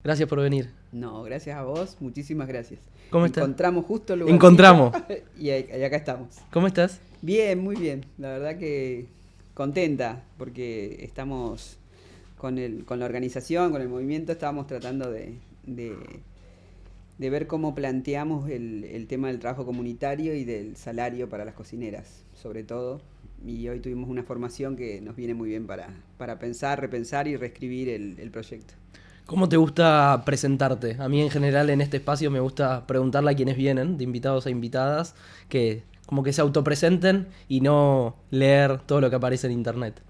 Gracias por venir. No, gracias a vos, muchísimas gracias. ¿Cómo estás? Encontramos justo el lugar. Encontramos. Y acá estamos. ¿Cómo estás? Bien, muy bien. La verdad que contenta porque estamos con la organización, con el movimiento, estábamos tratando de ver cómo planteamos el tema del trabajo comunitario y del salario para las cocineras, sobre todo. Y hoy tuvimos una formación que nos viene muy bien para pensar, repensar y reescribir el proyecto. ¿Cómo te gusta presentarte? A mí en general en este espacio me gusta preguntarle a quienes vienen, de invitados a invitadas, que como que se autopresenten y no leer todo lo que aparece en internet.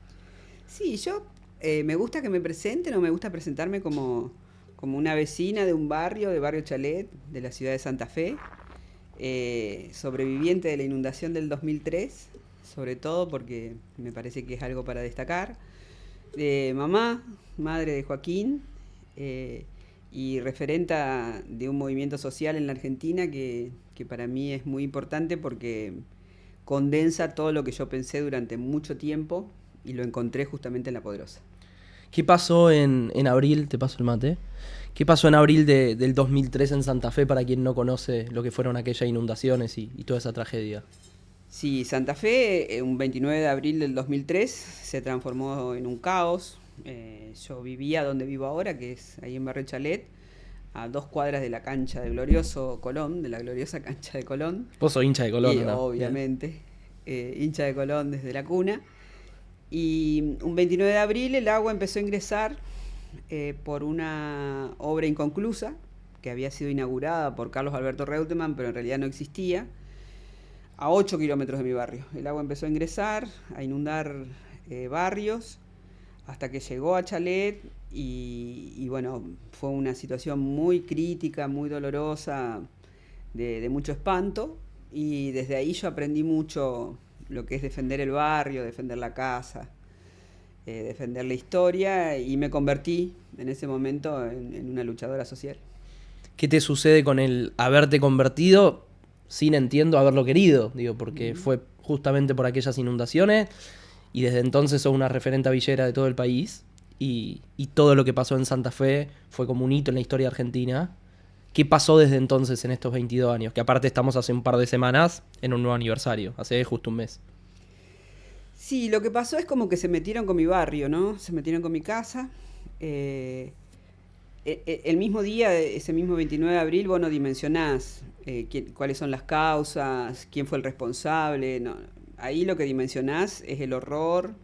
Sí, yo me gusta que me presenten o me gusta presentarme como una vecina de un barrio, de Barrio Chalet, de la ciudad de Santa Fe, sobreviviente de la inundación del 2003, sobre todo porque me parece que es algo para destacar, mamá, madre de Joaquín, y referenta de un movimiento social en la Argentina que para mí es muy importante porque condensa todo lo que yo pensé durante mucho tiempo y lo encontré justamente en La Poderosa. ¿Qué pasó en abril? Te paso el mate. ¿Qué pasó en abril del 2003 en Santa Fe para quien no conoce lo que fueron aquellas inundaciones y toda esa tragedia? Sí, Santa Fe, un 29 de abril del 2003, se transformó en un caos. Yo vivía donde vivo ahora, que es ahí en Barrio Chalet, a 2 cuadras de la cancha del glorioso Colón, de la gloriosa cancha de Colón. Vos sos hincha de Colón, Y ¿no? obviamente, hincha de Colón desde la cuna. Y un 29 de abril el agua empezó a ingresar por una obra inconclusa que había sido inaugurada por Carlos Alberto Reutemann, pero en realidad no existía, a 8 kilómetros de mi barrio. El agua empezó a ingresar, a inundar barrios, hasta que llegó a Chalet y bueno, fue una situación muy crítica, muy dolorosa, de mucho espanto, y desde ahí yo aprendí mucho lo que es defender el barrio, defender la casa, defender la historia, y me convertí en ese momento en una luchadora social. ¿Qué te sucede con el haberte convertido sin, entiendo, haberlo querido? Digo, porque fue justamente por aquellas inundaciones y desde entonces sos una referente villera de todo el país y todo lo que pasó en Santa Fe fue como un hito en la historia argentina. ¿Qué pasó desde entonces en estos 22 años? Que aparte estamos hace un par de semanas en un nuevo aniversario, hace justo un mes. Sí, lo que pasó es como que se metieron con mi barrio, ¿no? Se metieron con mi casa. Eh, el mismo día, ese mismo 29 de abril, vos no dimensionás cuáles son las causas, quién fue el responsable. No. Ahí lo que dimensionás es el horror,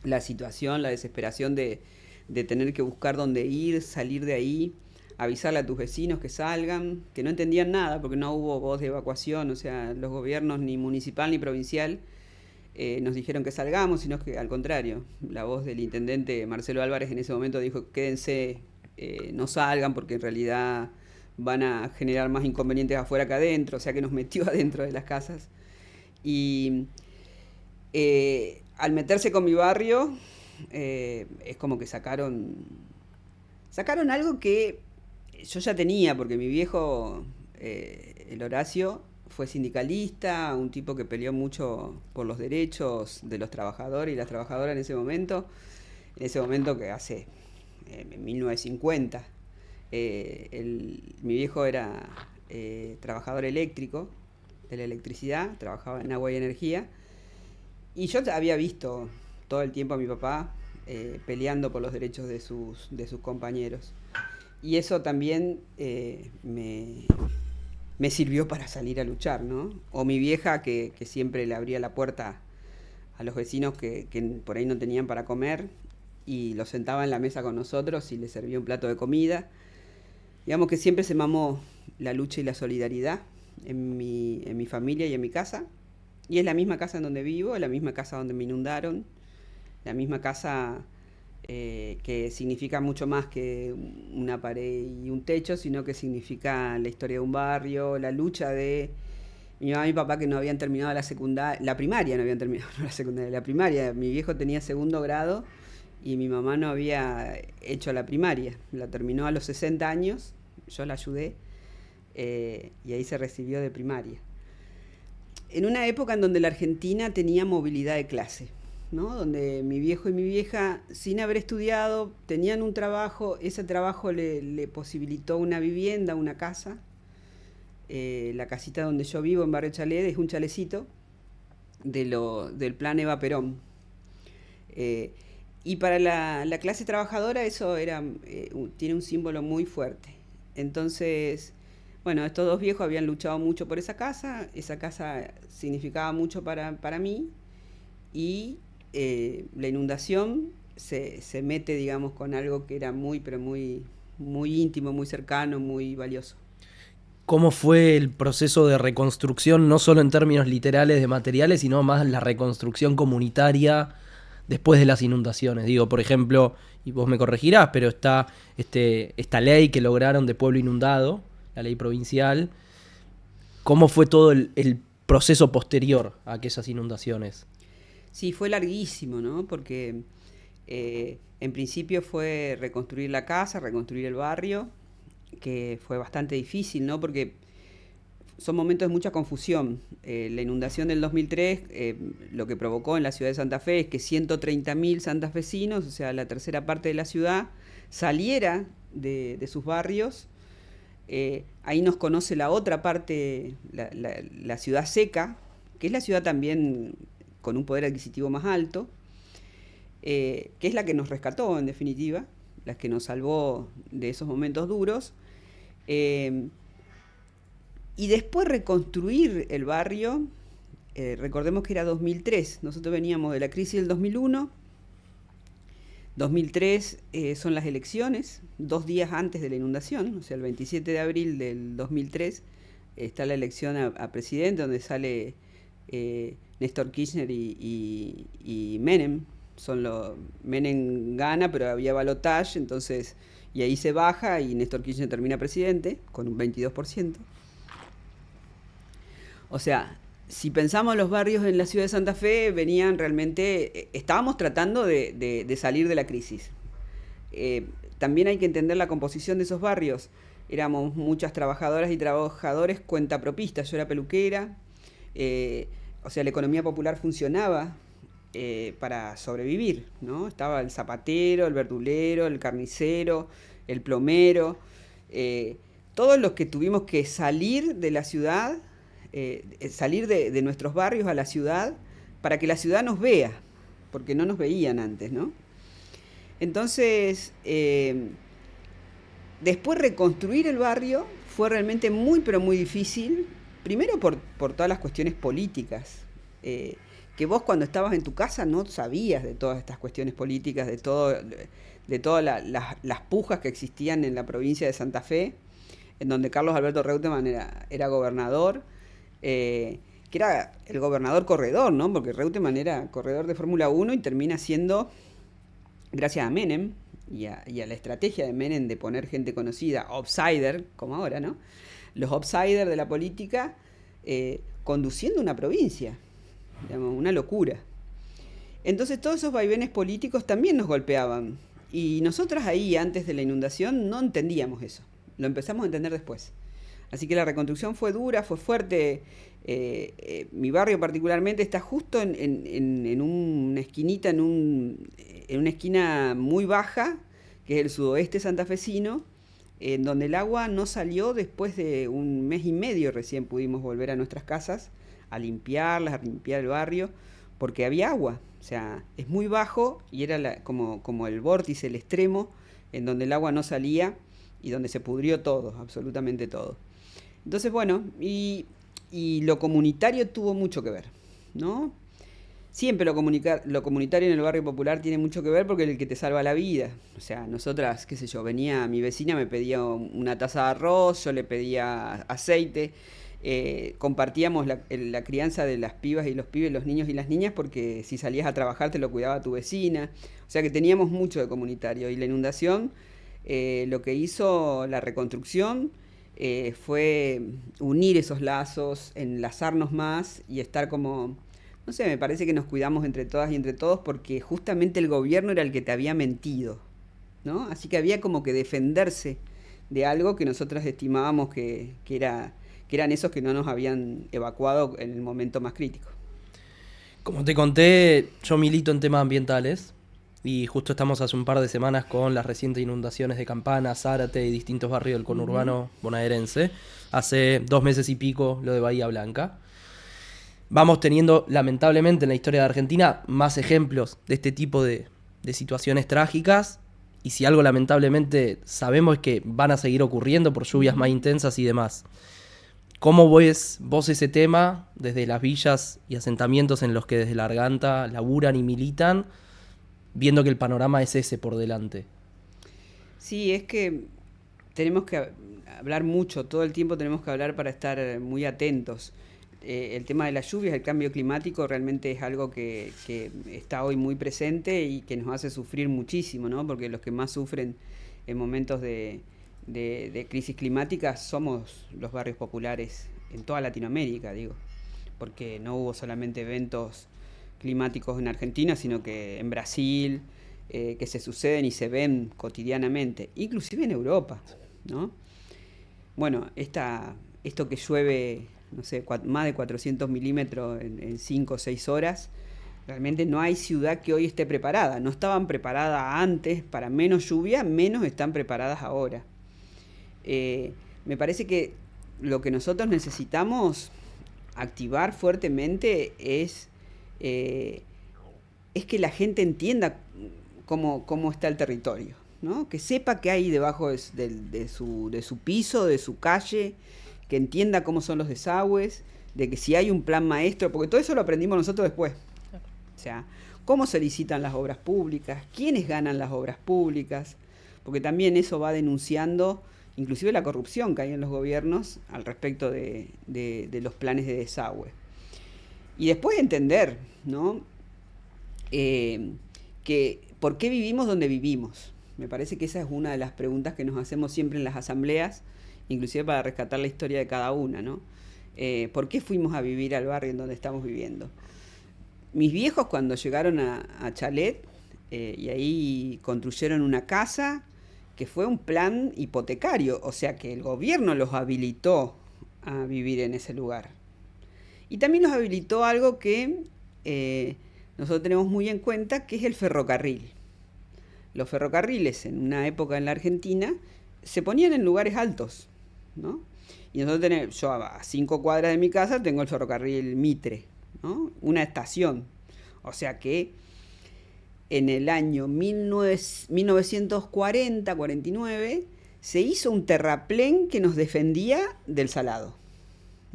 la situación, la desesperación de tener que buscar dónde ir, salir de ahí, avisarle a tus vecinos que salgan, que no entendían nada porque no hubo voz de evacuación, o sea, los gobiernos ni municipal ni provincial nos dijeron que salgamos, sino que al contrario, la voz del intendente Marcelo Álvarez en ese momento dijo: quédense, no salgan porque en realidad van a generar más inconvenientes afuera que adentro, o sea que nos metió adentro de las casas. Y al meterse con mi barrio, es como que sacaron algo que yo ya tenía, porque mi viejo, el Horacio, fue sindicalista, un tipo que peleó mucho por los derechos de los trabajadores y las trabajadoras en ese momento que hace, en 1950. Mi viejo era trabajador eléctrico, de la electricidad, trabajaba en agua y energía, y yo había visto todo el tiempo a mi papá peleando por los derechos de sus compañeros. Y eso también me sirvió para salir a luchar, ¿no? O mi vieja que siempre le abría la puerta a los vecinos que por ahí no tenían para comer y los sentaba en la mesa con nosotros y les servía un plato de comida. Digamos que siempre se mamó la lucha y la solidaridad en mi familia y en mi casa. Y es la misma casa en donde vivo, es la misma casa donde me inundaron, la misma casa que significa mucho más que una pared y un techo, sino que significa la historia de un barrio, la lucha de mi mamá y mi papá que no habían terminado la primaria no habían terminado, no la secundaria, la primaria. Mi viejo tenía segundo grado y mi mamá no había hecho la primaria, la terminó a los 60 años, yo la ayudé y ahí se recibió de primaria. En una época en donde la Argentina tenía movilidad de clase. ¿no? Donde mi viejo y mi vieja, sin haber estudiado, tenían un trabajo, ese trabajo le posibilitó una vivienda, una casa. La casita donde yo vivo, en Barrio Chalet, es un chalecito del plan Eva Perón. Y para la clase trabajadora eso tiene un símbolo muy fuerte. Entonces, bueno, estos dos viejos habían luchado mucho por esa casa significaba mucho para mí, y la inundación se mete, digamos, con algo que era muy, pero muy, muy íntimo, muy cercano, muy valioso. ¿Cómo fue el proceso de reconstrucción, no solo en términos literales de materiales, sino más la reconstrucción comunitaria después de las inundaciones? Digo, por ejemplo, y vos me corregirás, pero está esta ley que lograron de pueblo inundado, la ley provincial. ¿Cómo fue todo el proceso posterior a aquellas inundaciones? Sí, fue larguísimo, ¿no? Porque en principio fue reconstruir la casa, reconstruir el barrio, que fue bastante difícil, ¿no? Porque son momentos de mucha confusión. La inundación del 2003 lo que provocó en la ciudad de Santa Fe es que 130.000 santafesinos, o sea, la tercera parte de la ciudad, saliera de sus barrios. Ahí nos conoce la otra parte, la ciudad seca, que es la ciudad también con un poder adquisitivo más alto, que es la que nos rescató, en definitiva, la que nos salvó de esos momentos duros. Y después reconstruir el barrio, recordemos que era 2003, nosotros veníamos de la crisis del 2001, 2003 son las elecciones, 2 días antes de la inundación, o sea, el 27 de abril del 2003 está la elección a presidente, donde sale Néstor Kirchner y Menem. Menem gana, pero había balotaje, entonces, y ahí se baja y Néstor Kirchner termina presidente con un 22%. O sea, si pensamos los barrios en la ciudad de Santa Fe, venían realmente, estábamos tratando de salir de la crisis. También hay que entender la composición de esos barrios. Éramos muchas trabajadoras y trabajadores cuentapropistas. Yo era peluquera, o sea, la economía popular funcionaba para sobrevivir, ¿no? Estaba el zapatero, el verdulero, el carnicero, el plomero, todos los que tuvimos que salir de la ciudad, salir de nuestros barrios a la ciudad para que la ciudad nos vea, porque no nos veían antes, ¿no? Entonces, después reconstruir el barrio fue realmente muy, pero muy difícil, primero por todas las cuestiones políticas, que vos cuando estabas en tu casa no sabías de todas estas cuestiones políticas, de todas las pujas que existían en la provincia de Santa Fe, en donde Carlos Alberto Reutemann era gobernador, que era el gobernador corredor, ¿no? Porque Reutemann era corredor de Fórmula 1 y termina siendo, gracias a Menem y a la estrategia de Menem de poner gente conocida, outsider, como ahora, ¿no? Los outsiders de la política conduciendo una provincia, digamos, una locura. Entonces todos esos vaivenes políticos también nos golpeaban. Y nosotras ahí, antes de la inundación, no entendíamos eso. Lo empezamos a entender después. Así que la reconstrucción fue dura, fue fuerte. Mi barrio particularmente está justo en una esquinita, en una esquina muy baja, que es el sudoeste santafesino, en donde el agua no salió después de 1 mes y medio. Recién pudimos volver a nuestras casas a limpiarlas, a limpiar el barrio, porque había agua. O sea, es muy bajo y era como el vórtice, el extremo, en donde el agua no salía y donde se pudrió todo, absolutamente todo. Entonces, bueno, y lo comunitario tuvo mucho que ver, ¿no? Siempre lo comunitario en el barrio popular tiene mucho que ver porque es el que te salva la vida. O sea, nosotras, qué sé yo, mi vecina me pedía una taza de arroz, yo le pedía aceite, compartíamos la crianza de las pibas y los pibes, los niños y las niñas, porque si salías a trabajar te lo cuidaba tu vecina. O sea que teníamos mucho de comunitario. Y la inundación, lo que hizo la reconstrucción, fue unir esos lazos, enlazarnos más y estar como, no sé, me parece que nos cuidamos entre todas y entre todos porque justamente el gobierno era el que te había mentido, ¿no? Así que había como que defenderse de algo que nosotras estimábamos que eran esos que no nos habían evacuado en el momento más crítico. Como te conté, yo milito en temas ambientales y justo estamos hace un par de semanas con las recientes inundaciones de Campana, Zárate y distintos barrios del conurbano bonaerense. Hace 2 meses y pico lo de Bahía Blanca. Vamos teniendo, lamentablemente, en la historia de Argentina más ejemplos de este tipo de situaciones trágicas. Y si algo lamentablemente sabemos es que van a seguir ocurriendo por lluvias más intensas y demás. ¿Cómo ves vos ese tema desde las villas y asentamientos en los que desde la Arganta laburan y militan, viendo que el panorama es ese por delante? Sí, es que tenemos que hablar mucho, todo el tiempo tenemos que hablar para estar muy atentos. El tema de las lluvias, el cambio climático realmente es algo que está hoy muy presente y que nos hace sufrir muchísimo, ¿no? Porque los que más sufren en momentos de crisis climática somos los barrios populares en toda Latinoamérica, digo, porque no hubo solamente eventos climáticos en Argentina, sino que en Brasil, que se suceden y se ven cotidianamente, inclusive en Europa, ¿no? Bueno, esto que llueve, no sé, más de 400 milímetros en 5 o 6 horas, realmente no hay ciudad que hoy esté preparada. No estaban preparadas antes para menos lluvia, menos están preparadas ahora. Me parece que lo que nosotros necesitamos activar fuertemente es que la gente entienda cómo está el territorio, ¿no? Que sepa qué hay debajo de su piso, de su calle, que entienda cómo son los desagües, de que si hay un plan maestro, porque todo eso lo aprendimos nosotros después. O sea, cómo se licitan las obras públicas, quiénes ganan las obras públicas, porque también eso va denunciando inclusive la corrupción que hay en los gobiernos al respecto de los planes de desagüe. Y después entender, ¿no? Que por qué vivimos donde vivimos. Me parece que esa es una de las preguntas que nos hacemos siempre en las asambleas, inclusive para rescatar la historia de cada una, ¿no? ¿Por qué fuimos a vivir al barrio en donde estamos viviendo? Mis viejos cuando llegaron a Chalet, y ahí construyeron una casa que fue un plan hipotecario, o sea que el gobierno los habilitó a vivir en ese lugar. Y también los habilitó algo que nosotros tenemos muy en cuenta, que es el ferrocarril. Los ferrocarriles en una época en la Argentina se ponían en lugares altos, ¿no? Y nosotros tenemos, yo a 5 cuadras de mi casa tengo el ferrocarril Mitre, ¿no? Una estación. O sea que en el año 1940-49 se hizo un terraplén que nos defendía del salado,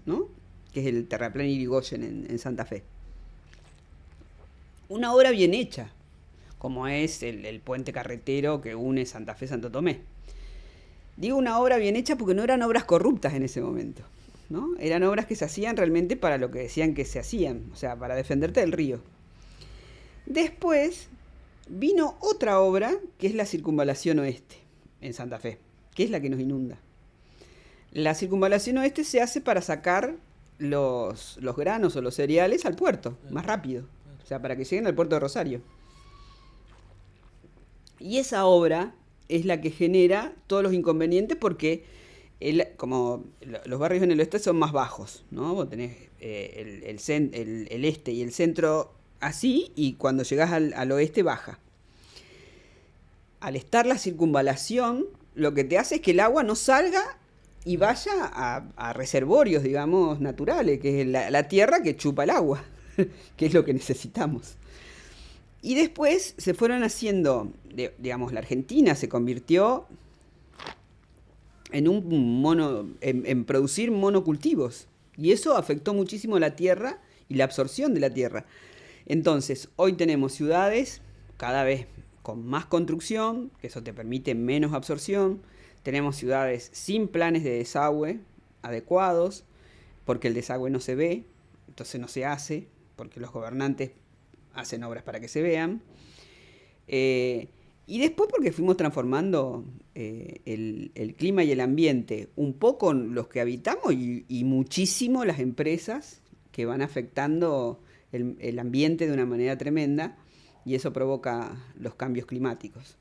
¿no? Que es el terraplén Irigoyen en Santa Fe. Una obra bien hecha, como es el puente carretero que une Santa Fe y Santo Tomé. Digo una obra bien hecha porque no eran obras corruptas en ese momento, ¿no? Eran obras que se hacían realmente para lo que decían que se hacían, o sea, para defenderte del río. Después vino otra obra que es la Circunvalación Oeste en Santa Fe, que es la que nos inunda. La Circunvalación Oeste se hace para sacar los granos o los cereales al puerto, más rápido, o sea, para que lleguen al puerto de Rosario. Y esa obra es la que genera todos los inconvenientes porque como los barrios en el oeste son más bajos, ¿no? Vos tenés el este y el centro así, y cuando llegás al oeste baja. Al estar la circunvalación, lo que te hace es que el agua no salga y vaya a reservorios, digamos, naturales, que es la tierra que chupa el agua, que es lo que necesitamos. Y después se fueron haciendo, digamos, la Argentina se convirtió en producir monocultivos. Y eso afectó muchísimo la tierra y la absorción de la tierra. Entonces, hoy tenemos ciudades cada vez con más construcción, que eso te permite menos absorción. Tenemos ciudades sin planes de desagüe adecuados, porque el desagüe no se ve, entonces no se hace, porque los gobernantes hacen obras para que se vean. Y después porque fuimos transformando el clima y el ambiente, un poco los que habitamos y muchísimo las empresas que van afectando el ambiente de una manera tremenda, y eso provoca los cambios climáticos.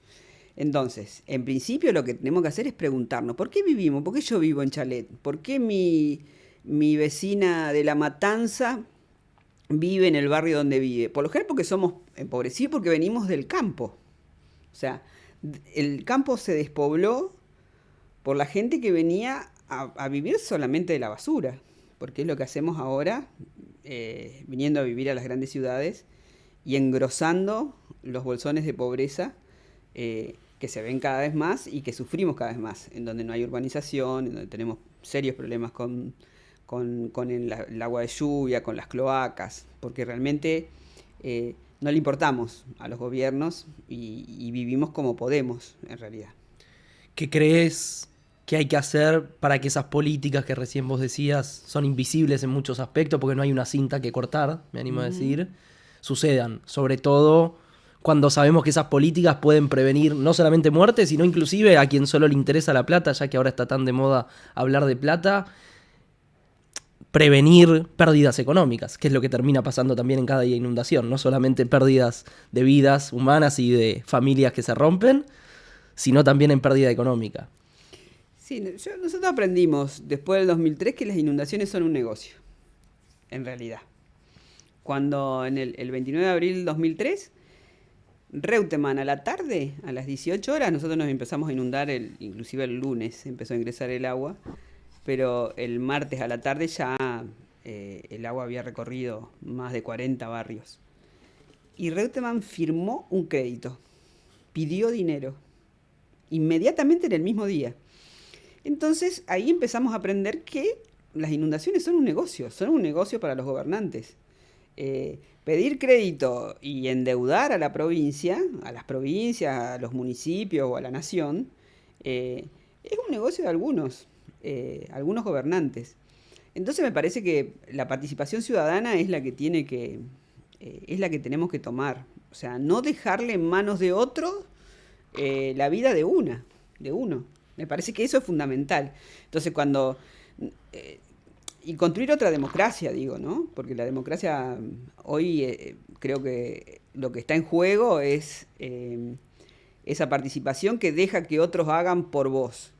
Entonces, en principio lo que tenemos que hacer es preguntarnos, ¿por qué vivimos? ¿Por qué yo vivo en Chalet? ¿Por qué mi vecina de La Matanza vive en el barrio donde vive. Por lo general porque somos empobrecidos, porque venimos del campo. O sea, el campo se despobló por la gente que venía a vivir solamente de la basura, porque es lo que hacemos ahora, viniendo a vivir a las grandes ciudades y engrosando los bolsones de pobreza que se ven cada vez más y que sufrimos cada vez más, en donde no hay urbanización, en donde tenemos serios problemas con el agua de lluvia, con las cloacas, porque realmente no le importamos a los gobiernos y vivimos como podemos, en realidad. ¿Qué crees que hay que hacer para que esas políticas que recién vos decías son invisibles en muchos aspectos, porque no hay una cinta que cortar, me animo a decir, sucedan? Sobre todo cuando sabemos que esas políticas pueden prevenir no solamente muertes, sino inclusive a quien solo le interesa la plata, ya que ahora está tan de moda hablar de plata, prevenir pérdidas económicas, que es lo que termina pasando también en cada inundación, no solamente pérdidas de vidas humanas y de familias que se rompen, sino también en pérdida económica. Sí, nosotros aprendimos después del 2003 que las inundaciones son un negocio, en realidad. Cuando en el 29 de abril del 2003, Reutemann a la tarde, a las 18 horas, nosotros nos empezamos a inundar, inclusive el lunes empezó a ingresar el agua, pero el martes a la tarde ya el agua había recorrido más de 40 barrios. Y Reutemann firmó un crédito, pidió dinero, inmediatamente en el mismo día. Entonces ahí empezamos a aprender que las inundaciones son un negocio para los gobernantes. Pedir crédito y endeudar a la provincia, a las provincias, a los municipios o a la nación, es un negocio de algunos gobernantes. Entonces me parece que la participación ciudadana es la que tenemos que tomar. O sea, no dejarle en manos de otro la vida de uno. Me parece que eso es fundamental. Entonces y construir otra democracia, digo, ¿no? Porque la democracia hoy creo que lo que está en juego es esa participación que deja que otros hagan por vos.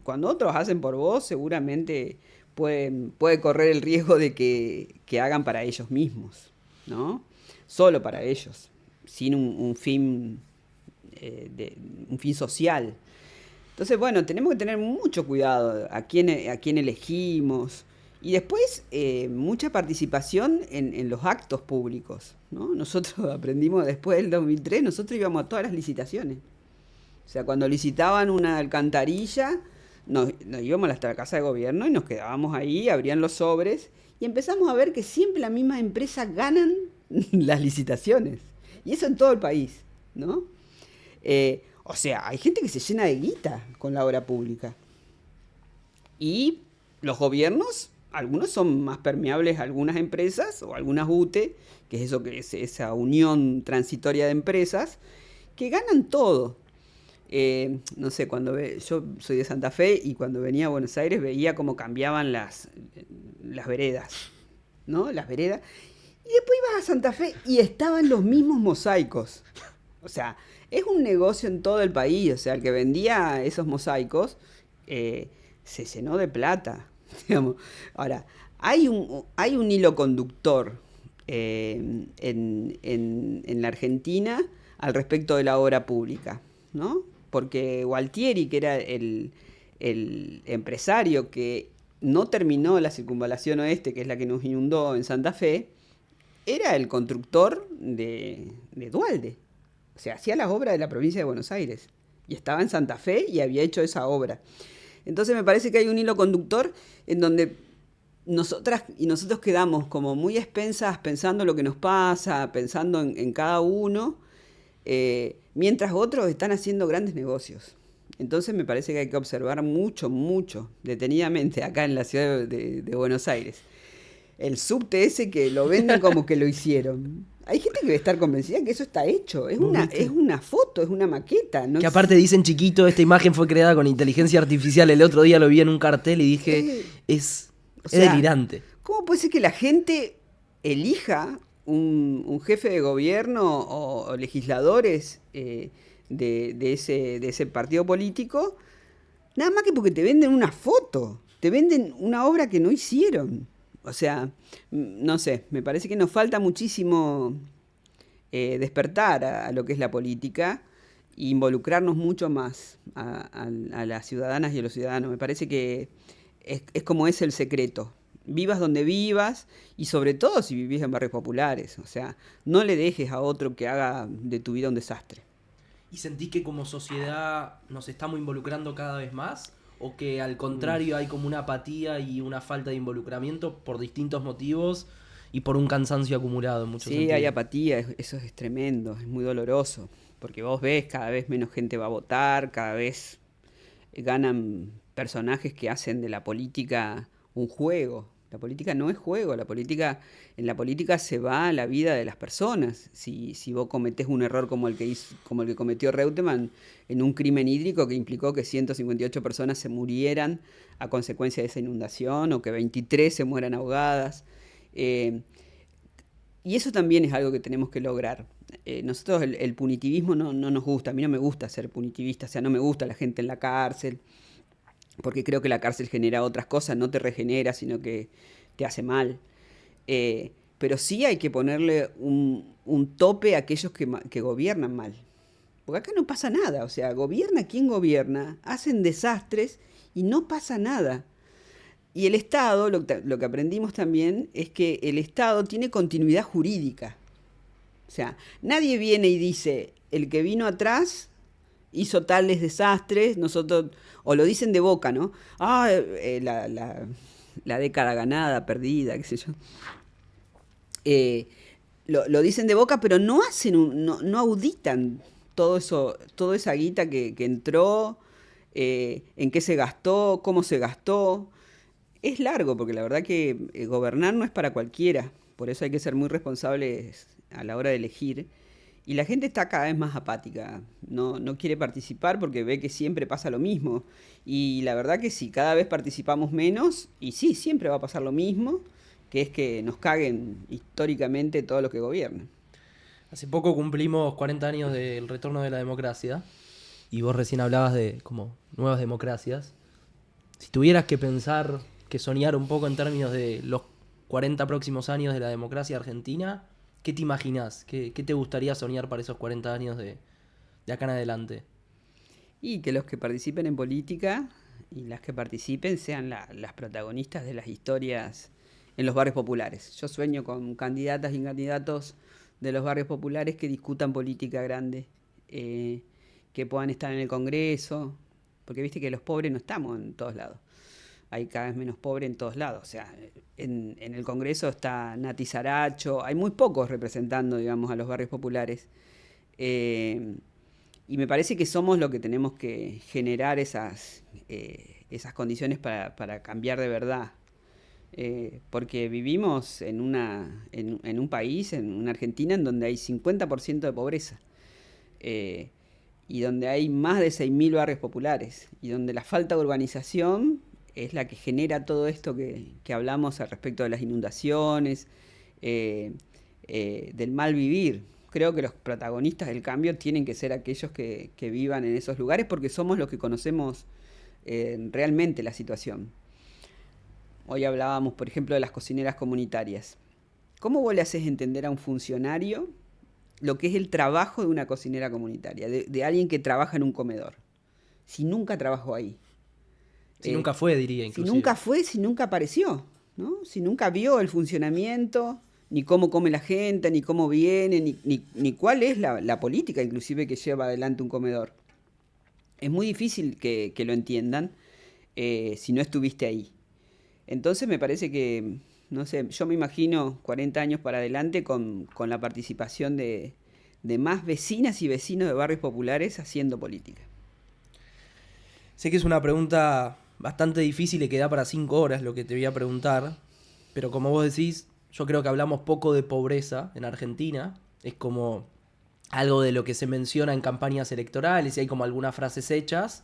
Cuando otros hacen por vos, seguramente puede correr el riesgo de que hagan para ellos mismos, ¿no? Solo para ellos, sin un fin social. Entonces, bueno, tenemos que tener mucho cuidado a quién elegimos. Y después, mucha participación en los actos públicos, ¿no? Nosotros aprendimos después del 2003, nosotros íbamos a todas las licitaciones. O sea, cuando licitaban una alcantarilla, nos íbamos hasta la casa de gobierno y nos quedábamos ahí, abrían los sobres y empezamos a ver que siempre las mismas empresas ganan las licitaciones. Y eso en todo el país, ¿no? O sea, hay gente que se llena de guita con la obra pública. Y los gobiernos, algunos son más permeables a algunas empresas o algunas UTE, que es esa unión transitoria de empresas, que ganan todo. No sé, yo soy de Santa Fe y cuando venía a Buenos Aires veía cómo cambiaban las veredas, ¿no? Las veredas. Y después ibas a Santa Fe y estaban los mismos mosaicos. O sea, es un negocio en todo el país. O sea, el que vendía esos mosaicos se llenó de plata, digamos. Ahora, hay un hilo conductor en la Argentina al respecto de la obra pública, ¿no? Porque Gualtieri, que era el empresario que no terminó la circunvalación oeste, que es la que nos inundó en Santa Fe, era el constructor de Duhalde. O sea, hacía las obras de la provincia de Buenos Aires. Y estaba en Santa Fe y había hecho esa obra. Entonces me parece que hay un hilo conductor en donde nosotras y nosotros quedamos como muy expensas pensando lo que nos pasa, pensando en cada uno, mientras otros están haciendo grandes negocios. Entonces me parece que hay que observar mucho, mucho, detenidamente, acá en la ciudad de Buenos Aires. El subte ese que lo venden como que lo hicieron. Hay gente que debe estar convencida que eso está hecho. Es una foto, es una maqueta. No que aparte dicen chiquito, esta imagen fue creada con inteligencia artificial. El otro día lo vi en un cartel y dije, es delirante. ¿Cómo puede ser que la gente elija un jefe de gobierno o legisladores de ese partido político? Nada más que porque te venden una foto, te venden una obra que no hicieron. O sea, no sé, me parece que nos falta muchísimo despertar a lo que es la política e involucrarnos mucho más a las ciudadanas y a los ciudadanos. Me parece que es como es el secreto. Vivas donde vivas y sobre todo si vivís en barrios populares. O sea, no le dejes a otro que haga de tu vida un desastre. ¿Y sentís que como sociedad nos estamos involucrando cada vez más? ¿O que al Mm. contrario hay como una apatía y una falta de involucramiento por distintos motivos y por un cansancio acumulado en muchos Sí, hay sentidos? apatía, eso es tremendo, es muy doloroso, porque vos ves cada vez menos gente va a votar, cada vez ganan personajes que hacen de la política un juego. La política no es juego, en la política se va la vida de las personas. Si vos cometés un error como el que cometió Reutemann en un crimen hídrico que implicó que 158 personas se murieran a consecuencia de esa inundación o que 23 se mueran ahogadas. Eh, y eso también es algo que tenemos que lograr. Nosotros el punitivismo no nos gusta, a mí no me gusta ser punitivista, o sea, no me gusta la gente en la cárcel, porque creo que la cárcel genera otras cosas, no te regenera, sino que te hace mal. Pero sí hay que ponerle un tope a aquellos que gobiernan mal. Porque acá no pasa nada, o sea, gobierna quien gobierna, hacen desastres y no pasa nada. Y el Estado, lo que aprendimos también, es que el Estado tiene continuidad jurídica. O sea, nadie viene y dice, el que vino atrás hizo tales desastres, nosotros, o lo dicen de boca, ¿no? Ah, la década ganada, perdida, qué sé yo. Eh, lo dicen de boca, pero no hacen, no auditan todo eso, toda esa guita que entró, en qué se gastó, cómo se gastó. Es largo, porque la verdad que gobernar no es para cualquiera, por eso hay que ser muy responsables a la hora de elegir. Y la gente está cada vez más apática, no quiere participar porque ve que siempre pasa lo mismo. Y la verdad que sí, cada vez participamos menos y sí, siempre va a pasar lo mismo, que es que nos caguen históricamente todos los que gobiernan. Hace poco cumplimos 40 años del retorno de la democracia y vos recién hablabas de como nuevas democracias. Si tuvieras que pensar, que soñar un poco en términos de los 40 próximos años de la democracia argentina, ¿qué te imaginás? ¿Qué te gustaría soñar para esos 40 años de acá en adelante? Y que los que participen en política y las que participen sean las protagonistas de las historias en los barrios populares. Yo sueño con candidatas y candidatos de los barrios populares que discutan política grande, eh, que puedan estar en el Congreso, porque viste que los pobres no estamos en todos lados. Hay cada vez menos pobres en todos lados. O sea, en el Congreso está Nati Saracho, hay muy pocos representando, digamos, a los barrios populares. Eh, y me parece que somos lo que tenemos que generar esas condiciones para cambiar de verdad. Porque vivimos en un país, en una Argentina, en donde hay 50% de pobreza. eh, y donde hay más de 6.000 barrios populares. Y donde la falta de urbanización es la que genera todo esto que hablamos al respecto de las inundaciones, eh, del mal vivir. Creo que los protagonistas del cambio tienen que ser aquellos que vivan en esos lugares porque somos los que conocemos realmente la situación. Hoy hablábamos, por ejemplo, de las cocineras comunitarias. ¿Cómo vos le haces entender a un funcionario lo que es el trabajo de una cocinera comunitaria, de alguien que trabaja en un comedor, si nunca trabajó ahí? Si nunca fue, diría Si inclusive. nunca fue, si nunca apareció, ¿no? Si nunca vio el funcionamiento, ni cómo come la gente, ni cómo viene, ni cuál es la política inclusive que lleva adelante un comedor. Es muy difícil que lo entiendan si no estuviste ahí. Entonces me parece que, no sé, yo me imagino 40 años para adelante con la participación de más vecinas y vecinos de barrios populares haciendo política. Sé que es una pregunta bastante difícil y que da para 5 horas lo que te voy a preguntar, pero como vos decís, yo creo que hablamos poco de pobreza en Argentina. Es como algo de lo que se menciona en campañas electorales y hay como algunas frases hechas,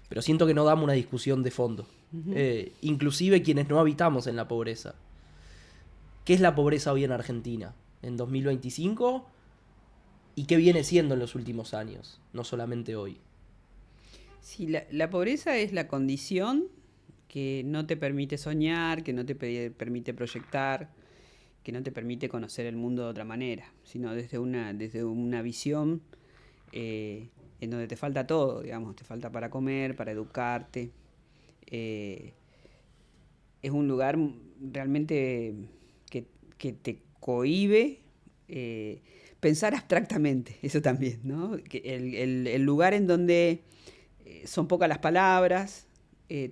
pero siento que no damos una discusión de fondo. Inclusive quienes no habitamos en la pobreza. ¿Qué es la pobreza hoy en Argentina? En 2025 y qué viene siendo en los últimos años, no solamente hoy. Sí, la pobreza es la condición que no te permite soñar, que no te permite proyectar, que no te permite conocer el mundo de otra manera, sino desde una visión en donde te falta todo, digamos, te falta para comer, para educarte. Eh, es un lugar realmente que te cohíbe pensar abstractamente, eso también, ¿no? El lugar en donde son pocas las palabras,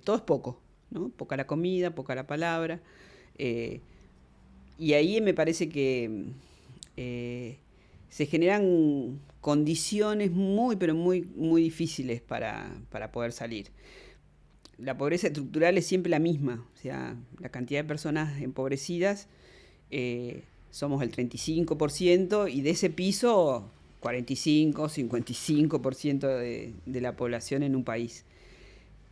todo es poco, ¿no? Poca la comida, poca la palabra. eh, y ahí me parece que se generan condiciones muy, pero muy, muy difíciles para poder salir. La pobreza estructural es siempre la misma, o sea, la cantidad de personas empobrecidas somos el 35% y de ese piso 45, 55% de la población en un país.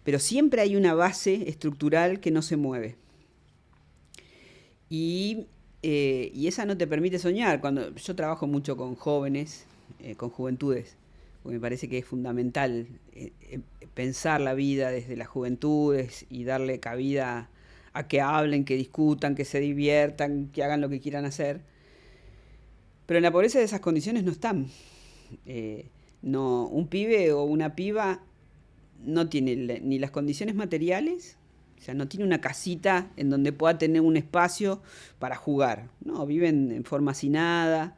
Pero siempre hay una base estructural que no se mueve. Y esa no te permite soñar. Cuando yo trabajo mucho con jóvenes, con juventudes, porque me parece que es fundamental pensar la vida desde las juventudes y darle cabida a que hablen, que discutan, que se diviertan, que hagan lo que quieran hacer. Pero en la pobreza de esas condiciones no están. No, un pibe o una piba no tiene ni las condiciones materiales, o sea, no tiene una casita en donde pueda tener un espacio para jugar. No, viven en forma hacinada,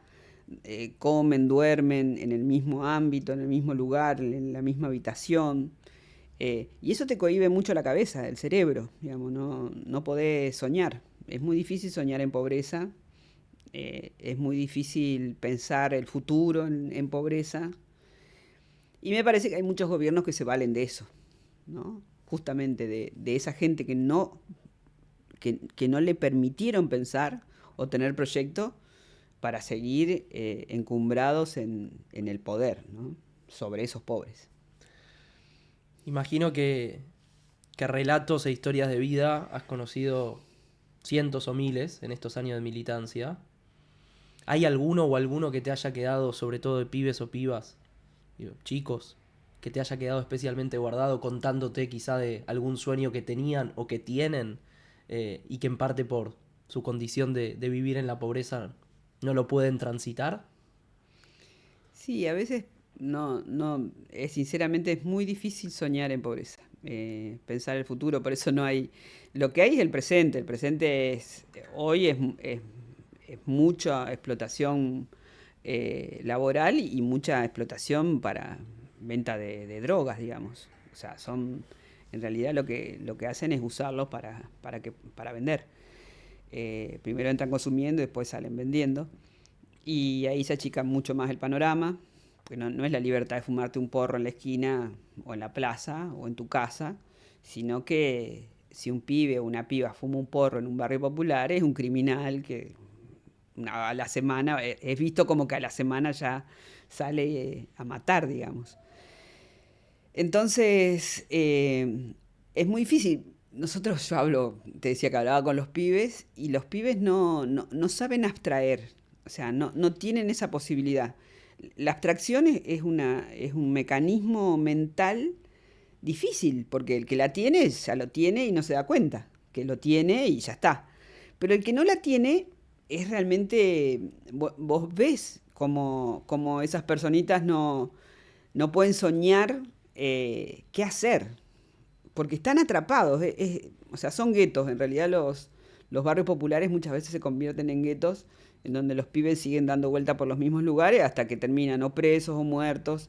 comen, duermen en el mismo ámbito, en el mismo lugar, en la misma habitación. Y eso te cohíbe mucho la cabeza, el cerebro, digamos, no podés soñar. Es muy difícil soñar en pobreza, es muy difícil pensar el futuro en pobreza. Y me parece que hay muchos gobiernos que se valen de eso, ¿no? Justamente de esa gente que no le permitieron pensar o tener proyecto para seguir encumbrados en el poder, ¿no? Sobre esos pobres. Imagino que relatos e historias de vida has conocido cientos o miles en estos años de militancia. ¿Hay alguno o alguno que te haya quedado, sobre todo de pibes o pibas, digo, chicos, que te haya quedado especialmente guardado contándote quizá de algún sueño que tenían o que tienen y que en parte por su condición de vivir en la pobreza no lo pueden transitar? Sí, a veces sinceramente es muy difícil soñar en pobreza, pensar el futuro, por eso no hay, lo que hay es el presente hoy es mucha explotación laboral y mucha explotación para venta de drogas, digamos. O sea, en realidad lo que hacen es usarlos para vender. Primero entran consumiendo y después salen vendiendo. Y ahí se achica mucho más el panorama, porque no es la libertad de fumarte un porro en la esquina o en la plaza o en tu casa, sino que si un pibe o una piba fuma un porro en un barrio popular es un criminal que a la semana, es visto como que a la semana ya sale a matar, digamos. Entonces, es muy difícil. Te decía que hablaba con los pibes y los pibes no saben abstraer, o sea, no tienen esa posibilidad. La abstracción es un mecanismo mental difícil, porque el que la tiene ya lo tiene y no se da cuenta, que lo tiene y ya está. Pero el que no la tiene es realmente, vos ves como esas personitas no pueden soñar qué hacer, porque están atrapados, o sea, son guetos, en realidad los barrios populares muchas veces se convierten en guetos en donde los pibes siguen dando vuelta por los mismos lugares hasta que terminan o presos o muertos,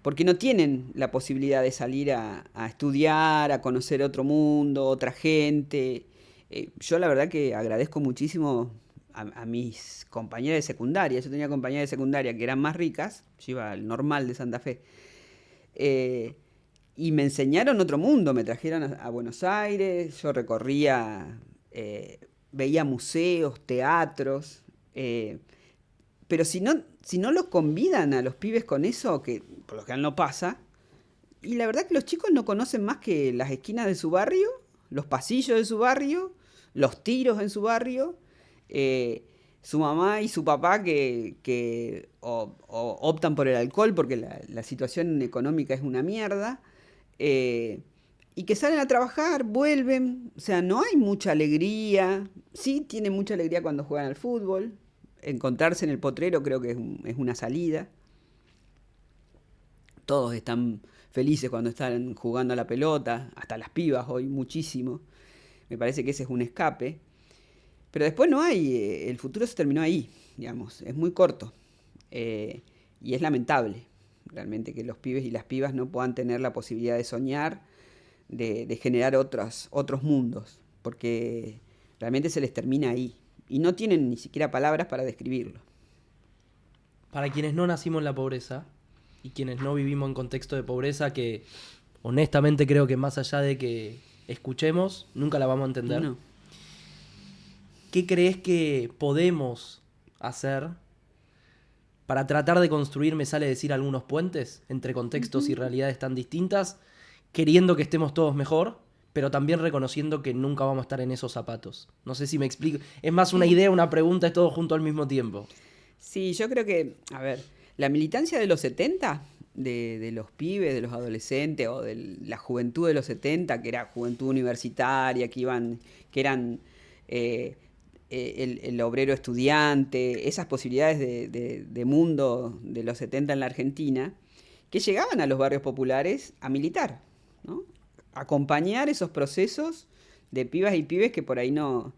porque no tienen la posibilidad de salir a estudiar, a conocer otro mundo, otra gente. Yo la verdad que agradezco muchísimo a mis compañeras de secundaria. Yo tenía compañeras de secundaria que eran más ricas, yo iba al normal de Santa Fe, eh, y me enseñaron otro mundo, me trajeron a Buenos Aires, yo recorría, veía museos, teatros, pero si no los convidan a los pibes con eso, que por lo general no pasa, y la verdad que los chicos no conocen más que las esquinas de su barrio, los pasillos de su barrio, los tiros en su barrio, su mamá y su papá que optan por el alcohol porque la situación económica es una mierda, eh, y que salen a trabajar, vuelven, o sea, no hay mucha alegría, sí tienen mucha alegría cuando juegan al fútbol, encontrarse en el potrero creo que es una salida, todos están felices cuando están jugando a la pelota, hasta las pibas hoy muchísimo, me parece que ese es un escape, pero después no hay, el futuro se terminó ahí, digamos, es muy corto, y es lamentable realmente que los pibes y las pibas no puedan tener la posibilidad de soñar, de generar otros mundos, porque realmente se les termina ahí y no tienen ni siquiera palabras para describirlo. Para quienes no nacimos en la pobreza y quienes no vivimos en contexto de pobreza, que honestamente creo que más allá de que escuchemos, nunca la vamos a entender. No. ¿Qué crees que podemos hacer para tratar de construir, me sale decir, algunos puentes entre contextos y realidades tan distintas, queriendo que estemos todos mejor, pero también reconociendo que nunca vamos a estar en esos zapatos? No sé si me explico. Es más una idea, una pregunta, es todo junto al mismo tiempo. Sí, yo creo que, a ver, la militancia de los 70, de los pibes, de los adolescentes o de la juventud de los 70, que era juventud universitaria, que eran el obrero estudiante, esas posibilidades de mundo de los 70 en la Argentina, que llegaban a los barrios populares a militar, ¿no? Acompañar esos procesos de pibas y pibes que por ahí no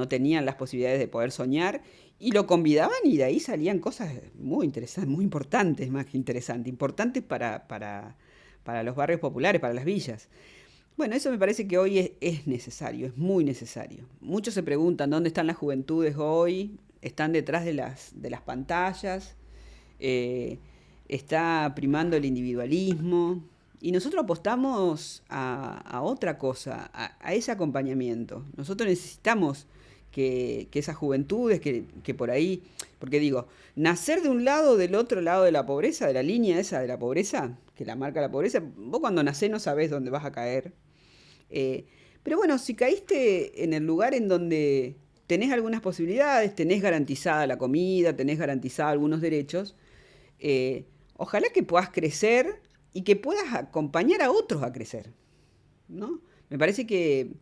tenían las posibilidades de poder soñar, y lo convidaban y de ahí salían cosas muy interesantes, muy importantes, más que interesantes, importantes para los barrios populares, para las villas. Bueno, eso me parece que hoy es necesario, es muy necesario. Muchos se preguntan dónde están las juventudes hoy, están detrás de las pantallas, está primando el individualismo, y nosotros apostamos a otra cosa, a ese acompañamiento. Nosotros necesitamos que esas juventudes, que por ahí, porque digo, nacer de un lado o del otro lado de la pobreza, de la línea esa de la pobreza, que la marca la pobreza, vos cuando nacés no sabés dónde vas a caer. Pero bueno, si caíste en el lugar en donde tenés algunas posibilidades, tenés garantizada la comida, tenés garantizada algunos derechos, ojalá que puedas crecer y que puedas acompañar a otros a crecer, ¿no? Me parece que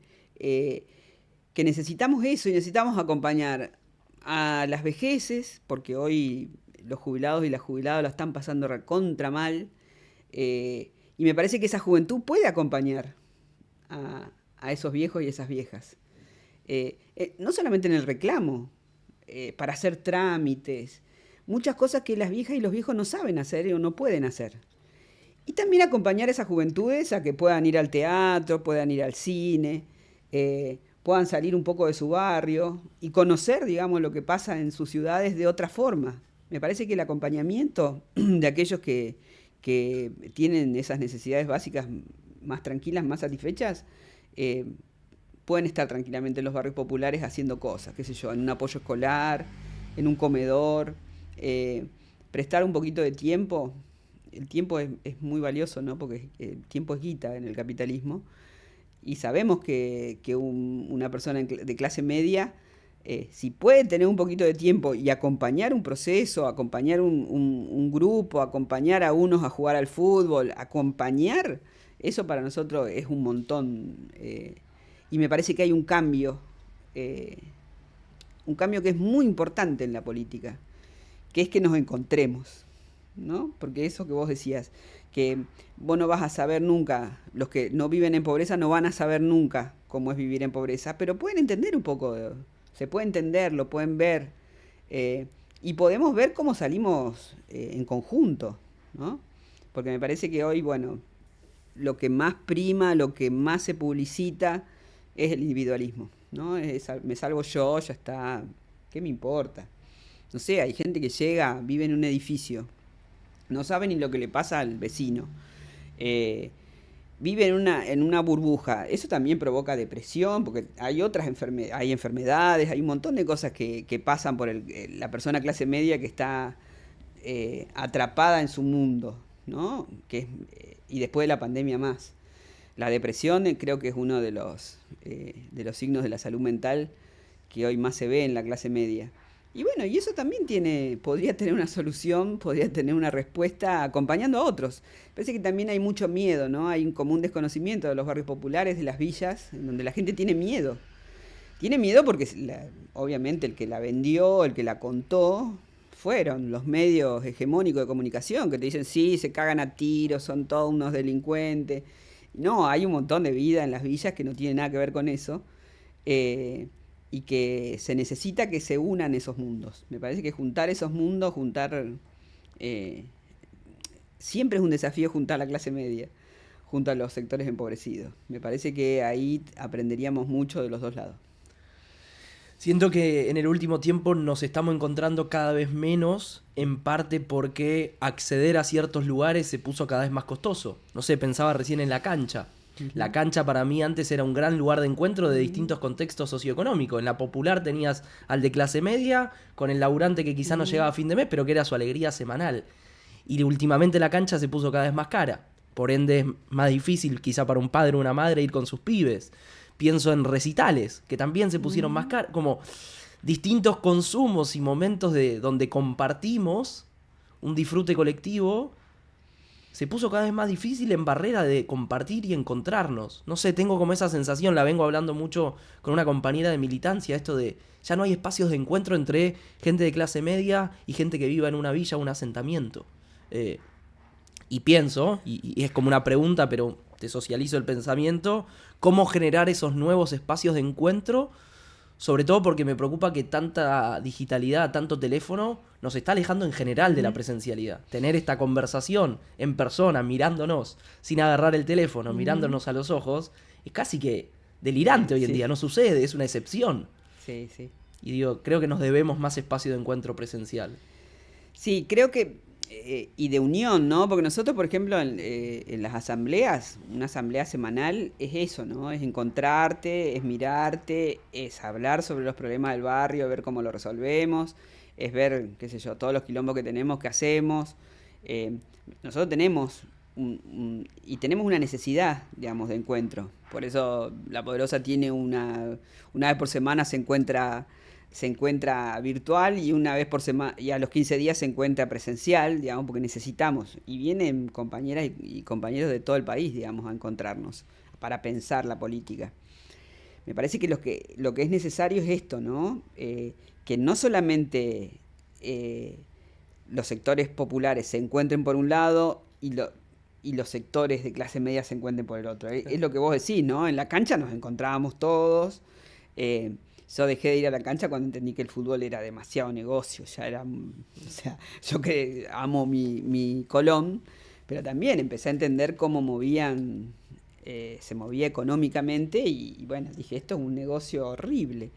necesitamos eso y necesitamos acompañar a las vejeces, porque hoy los jubilados y las jubiladas la están pasando recontra mal, y me parece que esa juventud puede acompañar a esos viejos y esas viejas. No solamente en el reclamo, para hacer trámites, muchas cosas que las viejas y los viejos no saben hacer o no pueden hacer. Y también acompañar a esas juventudes a que puedan ir al teatro, puedan ir al cine, puedan salir un poco de su barrio y conocer, digamos, lo que pasa en sus ciudades de otra forma. Me parece que el acompañamiento de aquellos que tienen esas necesidades básicas más tranquilas, más satisfechas, pueden estar tranquilamente en los barrios populares haciendo cosas, qué sé yo, en un apoyo escolar, en un comedor, prestar un poquito de tiempo. El tiempo es muy valioso, ¿no? Porque el tiempo es guita en el capitalismo, y sabemos que una persona de clase media, si puede tener un poquito de tiempo y acompañar un proceso, acompañar un grupo, acompañar a unos a jugar al fútbol, acompañar, eso para nosotros es un montón. Y me parece que hay un cambio que es muy importante en la política, que es que nos encontremos, ¿no? Porque eso que vos decías, que vos no vas a saber nunca, los que no viven en pobreza no van a saber nunca cómo es vivir en pobreza, pero pueden entender un poco, se puede entender, lo pueden ver, y podemos ver cómo salimos en conjunto, ¿no? Porque me parece que hoy, bueno, lo que más prima, lo que más se publicita es el individualismo, ¿no? Me salvo yo, ya está, ¿qué me importa? No sé, hay gente que llega, vive en un edificio, no sabe ni lo que le pasa al vecino, vive en una burbuja. Eso también provoca depresión, porque hay otras hay enfermedades, hay un montón de cosas que pasan por la persona clase media que está atrapada en su mundo, ¿no? Y después de la pandemia más. La depresión creo que es uno de los signos de la salud mental que hoy más se ve en la clase media. Y bueno, y eso también podría tener una solución, podría tener una respuesta acompañando a otros. Parece que también hay mucho miedo, ¿no? Hay un común desconocimiento de los barrios populares, de las villas, en donde la gente tiene miedo. Tiene miedo porque obviamente el que la vendió, el que la contó, fueron los medios hegemónicos de comunicación que te dicen, sí, se cagan a tiros, son todos unos delincuentes. No, hay un montón de vida en las villas que no tiene nada que ver con eso. eh, y que se necesita que se unan esos mundos. Me parece que juntar esos mundos, eh, siempre es un desafío juntar la clase media, junto a los sectores empobrecidos. Me parece que ahí aprenderíamos mucho de los dos lados. Siento que en el último tiempo nos estamos encontrando cada vez menos, en parte porque acceder a ciertos lugares se puso cada vez más costoso. No sé, pensaba recién en la cancha. La cancha para mí antes era un gran lugar de encuentro de distintos contextos socioeconómicos. En la popular tenías al de clase media, con el laburante que quizá no llegaba a fin de mes, pero que era su alegría semanal. Y últimamente la cancha se puso cada vez más cara. Por ende es más difícil quizá para un padre o una madre ir con sus pibes. Pienso en recitales, que también se pusieron más caros. Como distintos consumos y momentos donde compartimos un disfrute colectivo, se puso cada vez más difícil en barrera de compartir y encontrarnos. No sé, tengo como esa sensación, la vengo hablando mucho con una compañera de militancia, esto de ya no hay espacios de encuentro entre gente de clase media y gente que viva en una villa o un asentamiento. Y pienso, y es como una pregunta, pero te socializo el pensamiento, cómo generar esos nuevos espacios de encuentro, sobre todo porque me preocupa que tanta digitalidad, tanto teléfono, nos está alejando en general de la presencialidad. Tener esta conversación en persona, mirándonos, sin agarrar el teléfono, mirándonos a los ojos, es casi que delirante hoy en día, no sucede, es una excepción. Sí, sí. Y digo, creo que nos debemos más espacio de encuentro presencial. Sí, creo que, y de unión, ¿no? Porque nosotros, por ejemplo, en las asambleas, una asamblea semanal es eso, ¿no? Es encontrarte, es mirarte, es hablar sobre los problemas del barrio, ver cómo lo resolvemos, es ver, qué sé yo, todos los quilombos que tenemos, qué hacemos. Nosotros tenemos y tenemos una necesidad, digamos, de encuentro. Por eso La Poderosa tiene una vez por semana se encuentra virtual y una vez por semana y a los 15 días se encuentra presencial, digamos, porque necesitamos. Y vienen compañeras y compañeros de todo el país, digamos, a encontrarnos para pensar la política. Me parece que lo que es necesario es esto, ¿no? Que no solamente los sectores populares se encuentren por un lado y los sectores de clase media se encuentren por el otro. Es lo que vos decís, ¿no? En la cancha nos encontrábamos todos. Yo dejé de ir a la cancha cuando entendí que el fútbol era demasiado negocio. Ya era, o sea, yo que amo mi Colón, pero también empecé a entender cómo se movía económicamente y bueno, dije, esto es un negocio horrible.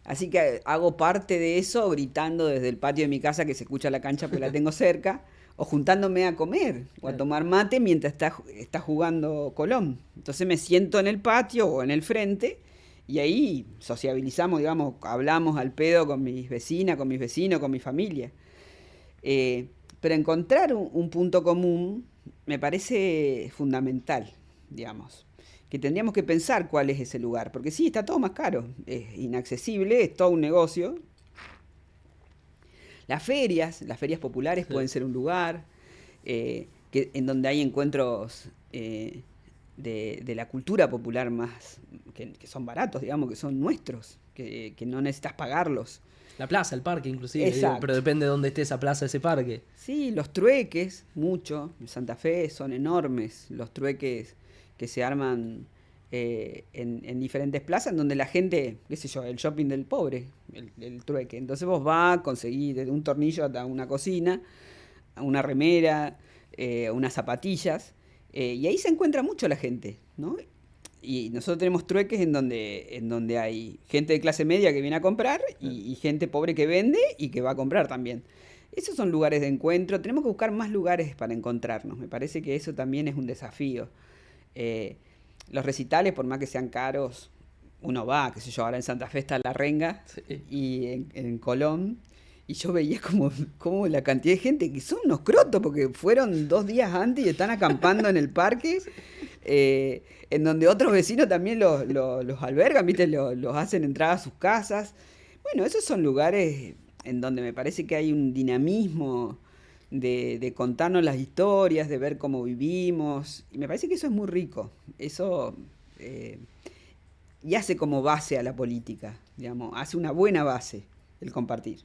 Así que hago parte de eso gritando desde el patio de mi casa que se escucha la cancha porque la tengo cerca, o juntándome a comer o a tomar mate mientras está jugando Colón. Entonces me siento en el patio o en el frente y ahí sociabilizamos, digamos, hablamos al pedo con mis vecinas, con mis vecinos, con mi familia. Pero encontrar un punto común me parece fundamental, digamos. Que tendríamos que pensar cuál es ese lugar, porque sí, está todo más caro, es inaccesible, es todo un negocio. Las ferias populares pueden ser un lugar en donde hay encuentros de la cultura popular más, que son baratos, digamos, que son nuestros, que no necesitas pagarlos. La plaza, el parque inclusive, digo, pero depende de dónde esté esa plaza, ese parque. Sí, los trueques, mucho, en Santa Fe son enormes, los trueques que se arman en diferentes plazas, en donde la gente, qué sé yo, el shopping del pobre, el trueque. Entonces vos vas a conseguir desde un tornillo hasta una cocina, una remera, unas zapatillas, y ahí se encuentra mucho la gente, ¿no? Y nosotros tenemos trueques en donde hay gente de clase media que viene a comprar y gente pobre que vende y que va a comprar también. Esos son lugares de encuentro. Tenemos que buscar más lugares para encontrarnos. Me parece que eso también es un desafío. Los recitales, por más que sean caros, uno va, qué sé yo, ahora en Santa Fe está La Renga, sí, y en Colón, y yo veía como la cantidad de gente que son unos crotos, porque fueron 2 días antes y están acampando en el parque, en donde otros vecinos también los albergan, ¿viste? Los hacen entrar a sus casas. Bueno, esos son lugares en donde me parece que hay un dinamismo de contarnos las historias, de ver cómo vivimos, y me parece que eso es muy rico. Eso eh, y hace como base a la política, digamos, hace una buena base el compartir.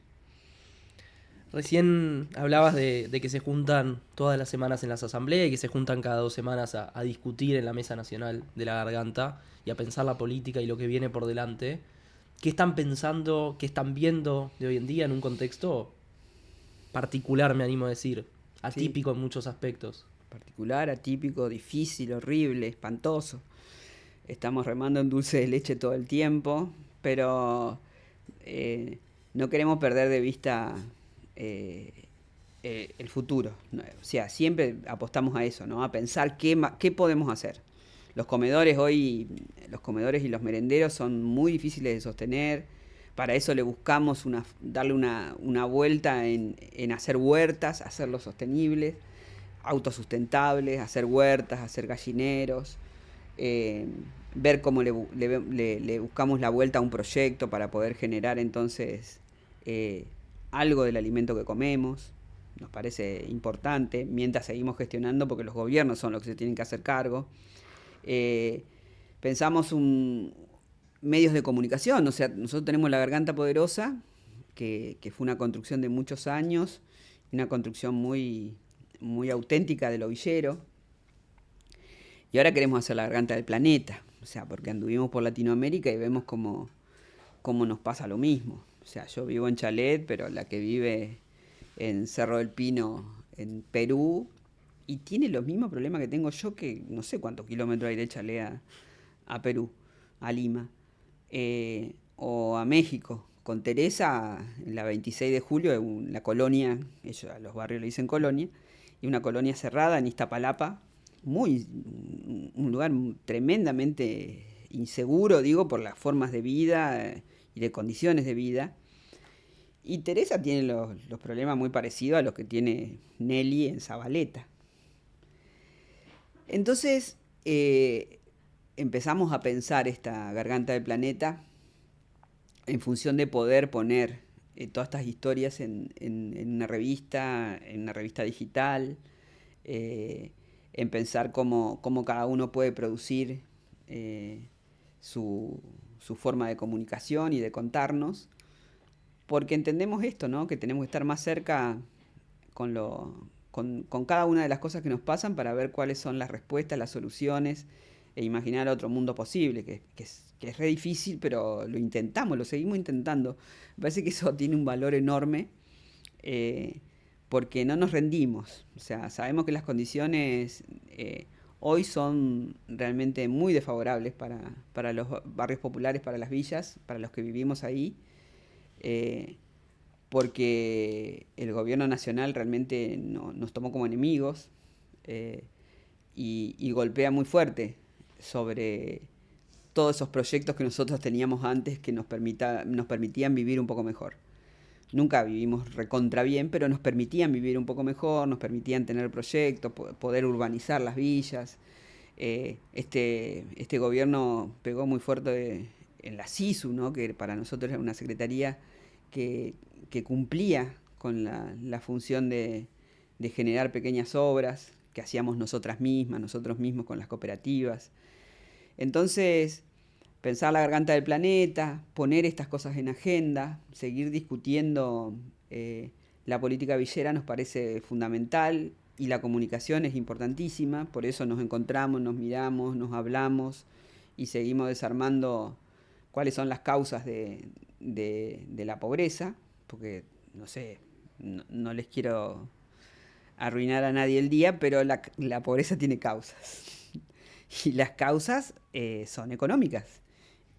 Recién hablabas de que se juntan todas las semanas en las asambleas y que se juntan cada 2 semanas a discutir en la Mesa Nacional de la Garganta y a pensar la política y lo que viene por delante. ¿Qué están pensando, qué están viendo de hoy en día en un contexto particular, me animo a decir, Sí, atípico en muchos aspectos? particular, atípico, difícil, horrible, espantoso. Estamos remando en dulce de leche todo el tiempo, pero eh, no queremos perder de vista eh, el futuro, ¿no? O sea, siempre apostamos a eso, ¿no? A pensar qué podemos hacer. Los comedores hoy, los comedores y los merenderos son muy difíciles de sostener. Para eso le buscamos darle una vuelta en hacer huertas, hacerlos sostenibles, autosustentables, hacer huertas, hacer gallineros, eh, ver cómo le buscamos la vuelta a un proyecto para poder generar entonces eh, algo del alimento que comemos. Nos parece importante, mientras seguimos gestionando, porque los gobiernos son los que se tienen que hacer cargo. Eh, pensamos medios de comunicación, o sea, nosotros tenemos la Garganta Poderosa, que fue una construcción de muchos años, una construcción muy auténtica del ovillero, y ahora queremos hacer la Garganta del Planeta, o sea, porque anduvimos por Latinoamérica y vemos cómo nos pasa lo mismo. O sea, yo vivo en Chalet, pero la que vive en Cerro del Pino, en Perú, y tiene los mismos problemas que tengo yo, que no sé cuántos kilómetros hay de Chalet a Perú, a Lima, o a México. Con Teresa, en la 26 de julio, en la colonia, ellos a los barrios le dicen colonia, y una colonia cerrada en Iztapalapa, un lugar tremendamente inseguro, digo, por las formas de vida y de condiciones de vida. Y Teresa tiene los problemas muy parecidos a los que tiene Nelly en Zabaleta. Entonces empezamos a pensar esta Garganta del Planeta en función de poder poner todas estas historias en una revista digital, en pensar cómo cada uno puede producir eh, su, su forma de comunicación y de contarnos, porque entendemos esto, ¿no? Que tenemos que estar más cerca con cada una de las cosas que nos pasan para ver cuáles son las respuestas, las soluciones e imaginar otro mundo posible, que es re difícil, pero lo intentamos, lo seguimos intentando. Me parece que eso tiene un valor enorme eh, porque no nos rendimos. O sea, sabemos que las condiciones hoy son realmente muy desfavorables para los barrios populares, para las villas, para los que vivimos ahí. eh, Porque el gobierno nacional realmente nos tomó como enemigos eh, y golpea muy fuerte sobre todos esos proyectos que nosotros teníamos antes que nos permitían vivir un poco mejor. Nunca vivimos recontra bien, pero nos permitían vivir un poco mejor, nos permitían tener proyectos, poder urbanizar las villas. Este gobierno pegó muy fuerte en la SISU, ¿no? Que para nosotros era una secretaría que, que cumplía con la función de generar pequeñas obras que hacíamos nosotras mismas, nosotros mismos con las cooperativas. Entonces, pensar la Garganta del Planeta, poner estas cosas en agenda, seguir discutiendo la política villera nos parece fundamental y la comunicación es importantísima, por eso nos encontramos, nos miramos, nos hablamos y seguimos desarmando cuáles son las causas de la pobreza, porque, no sé, no les quiero arruinar a nadie el día, pero la pobreza tiene causas. Y las causas son económicas.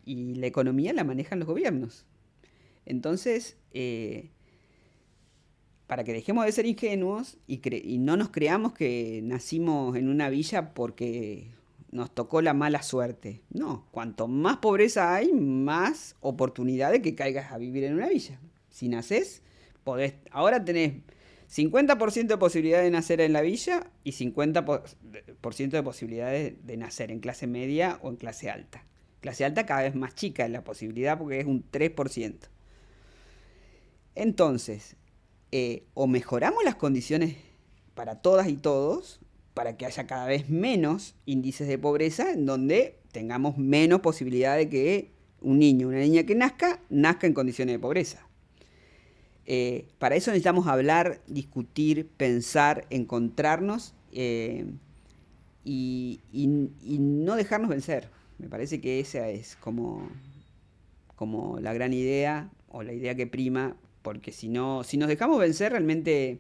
Y la economía la manejan los gobiernos. Entonces, para que dejemos de ser ingenuos y no nos creamos que nacimos en una villa porque nos tocó la mala suerte. No, cuanto más pobreza hay, más oportunidad de que caigas a vivir en una villa. Si nacés, ahora tenés 50% de posibilidad de nacer en la villa y 50% de posibilidades de nacer en clase media o en clase alta. Clase alta cada vez más chica es la posibilidad porque es un 3%. Entonces, o mejoramos las condiciones para todas y todos, para que haya cada vez menos índices de pobreza, en donde tengamos menos posibilidad de que un niño o una niña que nazca en condiciones de pobreza. Para eso necesitamos hablar, discutir, pensar, encontrarnos y no dejarnos vencer. Me parece que esa es como la gran idea o la idea que prima, porque si nos dejamos vencer realmente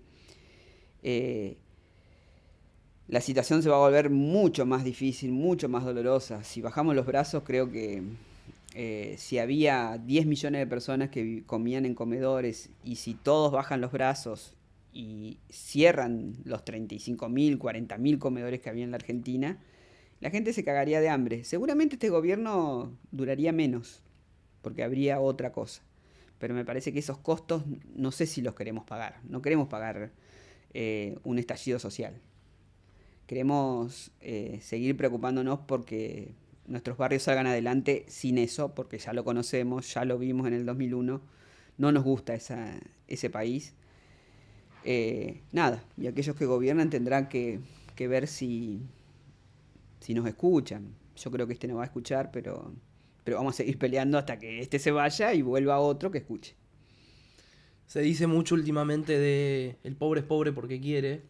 la situación se va a volver mucho más difícil, mucho más dolorosa. Si bajamos los brazos, creo que si había 10 millones de personas que comían en comedores y si todos bajan los brazos y cierran los 35.000, 40.000 comedores que había en la Argentina, la gente se cagaría de hambre. Seguramente este gobierno duraría menos, porque habría otra cosa. Pero me parece que esos costos no sé si los queremos pagar. No queremos pagar un estallido social. Queremos seguir preocupándonos porque nuestros barrios salgan adelante sin eso, porque ya lo conocemos, ya lo vimos en el 2001. No nos gusta ese país. Nada, y aquellos que gobiernan tendrán que ver si nos escuchan. Yo creo que este no va a escuchar, pero vamos a seguir peleando hasta que este se vaya y vuelva otro que escuche. Se dice mucho últimamente de el pobre es pobre porque quiere,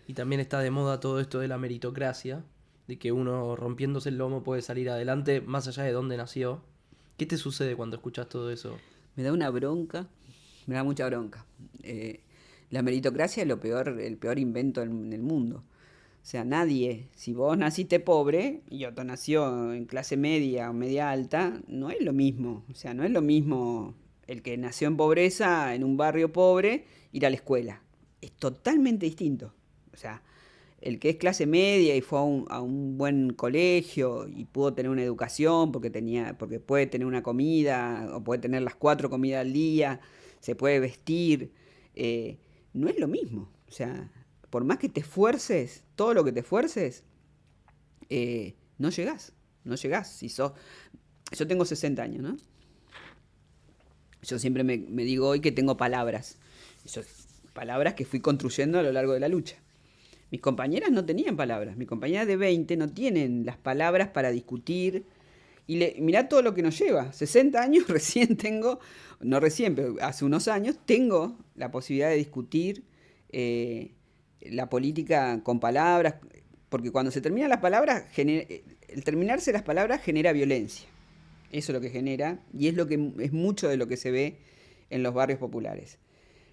y también está de moda todo esto de la meritocracia, de que uno rompiéndose el lomo puede salir adelante más allá de dónde nació. ¿Qué te sucede cuando escuchas todo eso? Me da una bronca, me da mucha bronca. La meritocracia es el peor invento en el mundo. O sea, nadie, si vos naciste pobre y otro nació en clase media o media alta, no es lo mismo. O sea, no es lo mismo el que nació en pobreza, en un barrio pobre, ir a la escuela. Es totalmente distinto. O sea, el que es clase media y fue a un buen colegio y pudo tener una educación porque puede tener una comida o puede tener las 4 comidas al día, se puede vestir, no es lo mismo. O sea, por más que te esfuerces, todo lo que te esfuerces, no llegás. No llegás. Yo tengo 60 años, ¿no? Yo siempre me digo hoy que tengo palabras. Palabras que fui construyendo a lo largo de la lucha. Mis compañeras no tenían palabras. Mis compañeras de 20 no tienen las palabras para discutir. Y mirá todo lo que nos lleva. 60 años recién tengo, no recién, pero hace unos años, tengo la posibilidad de discutir la política con palabras. Porque cuando se terminan las palabras, el terminarse las palabras genera violencia. Eso es lo que genera y es mucho de lo que se ve en los barrios populares.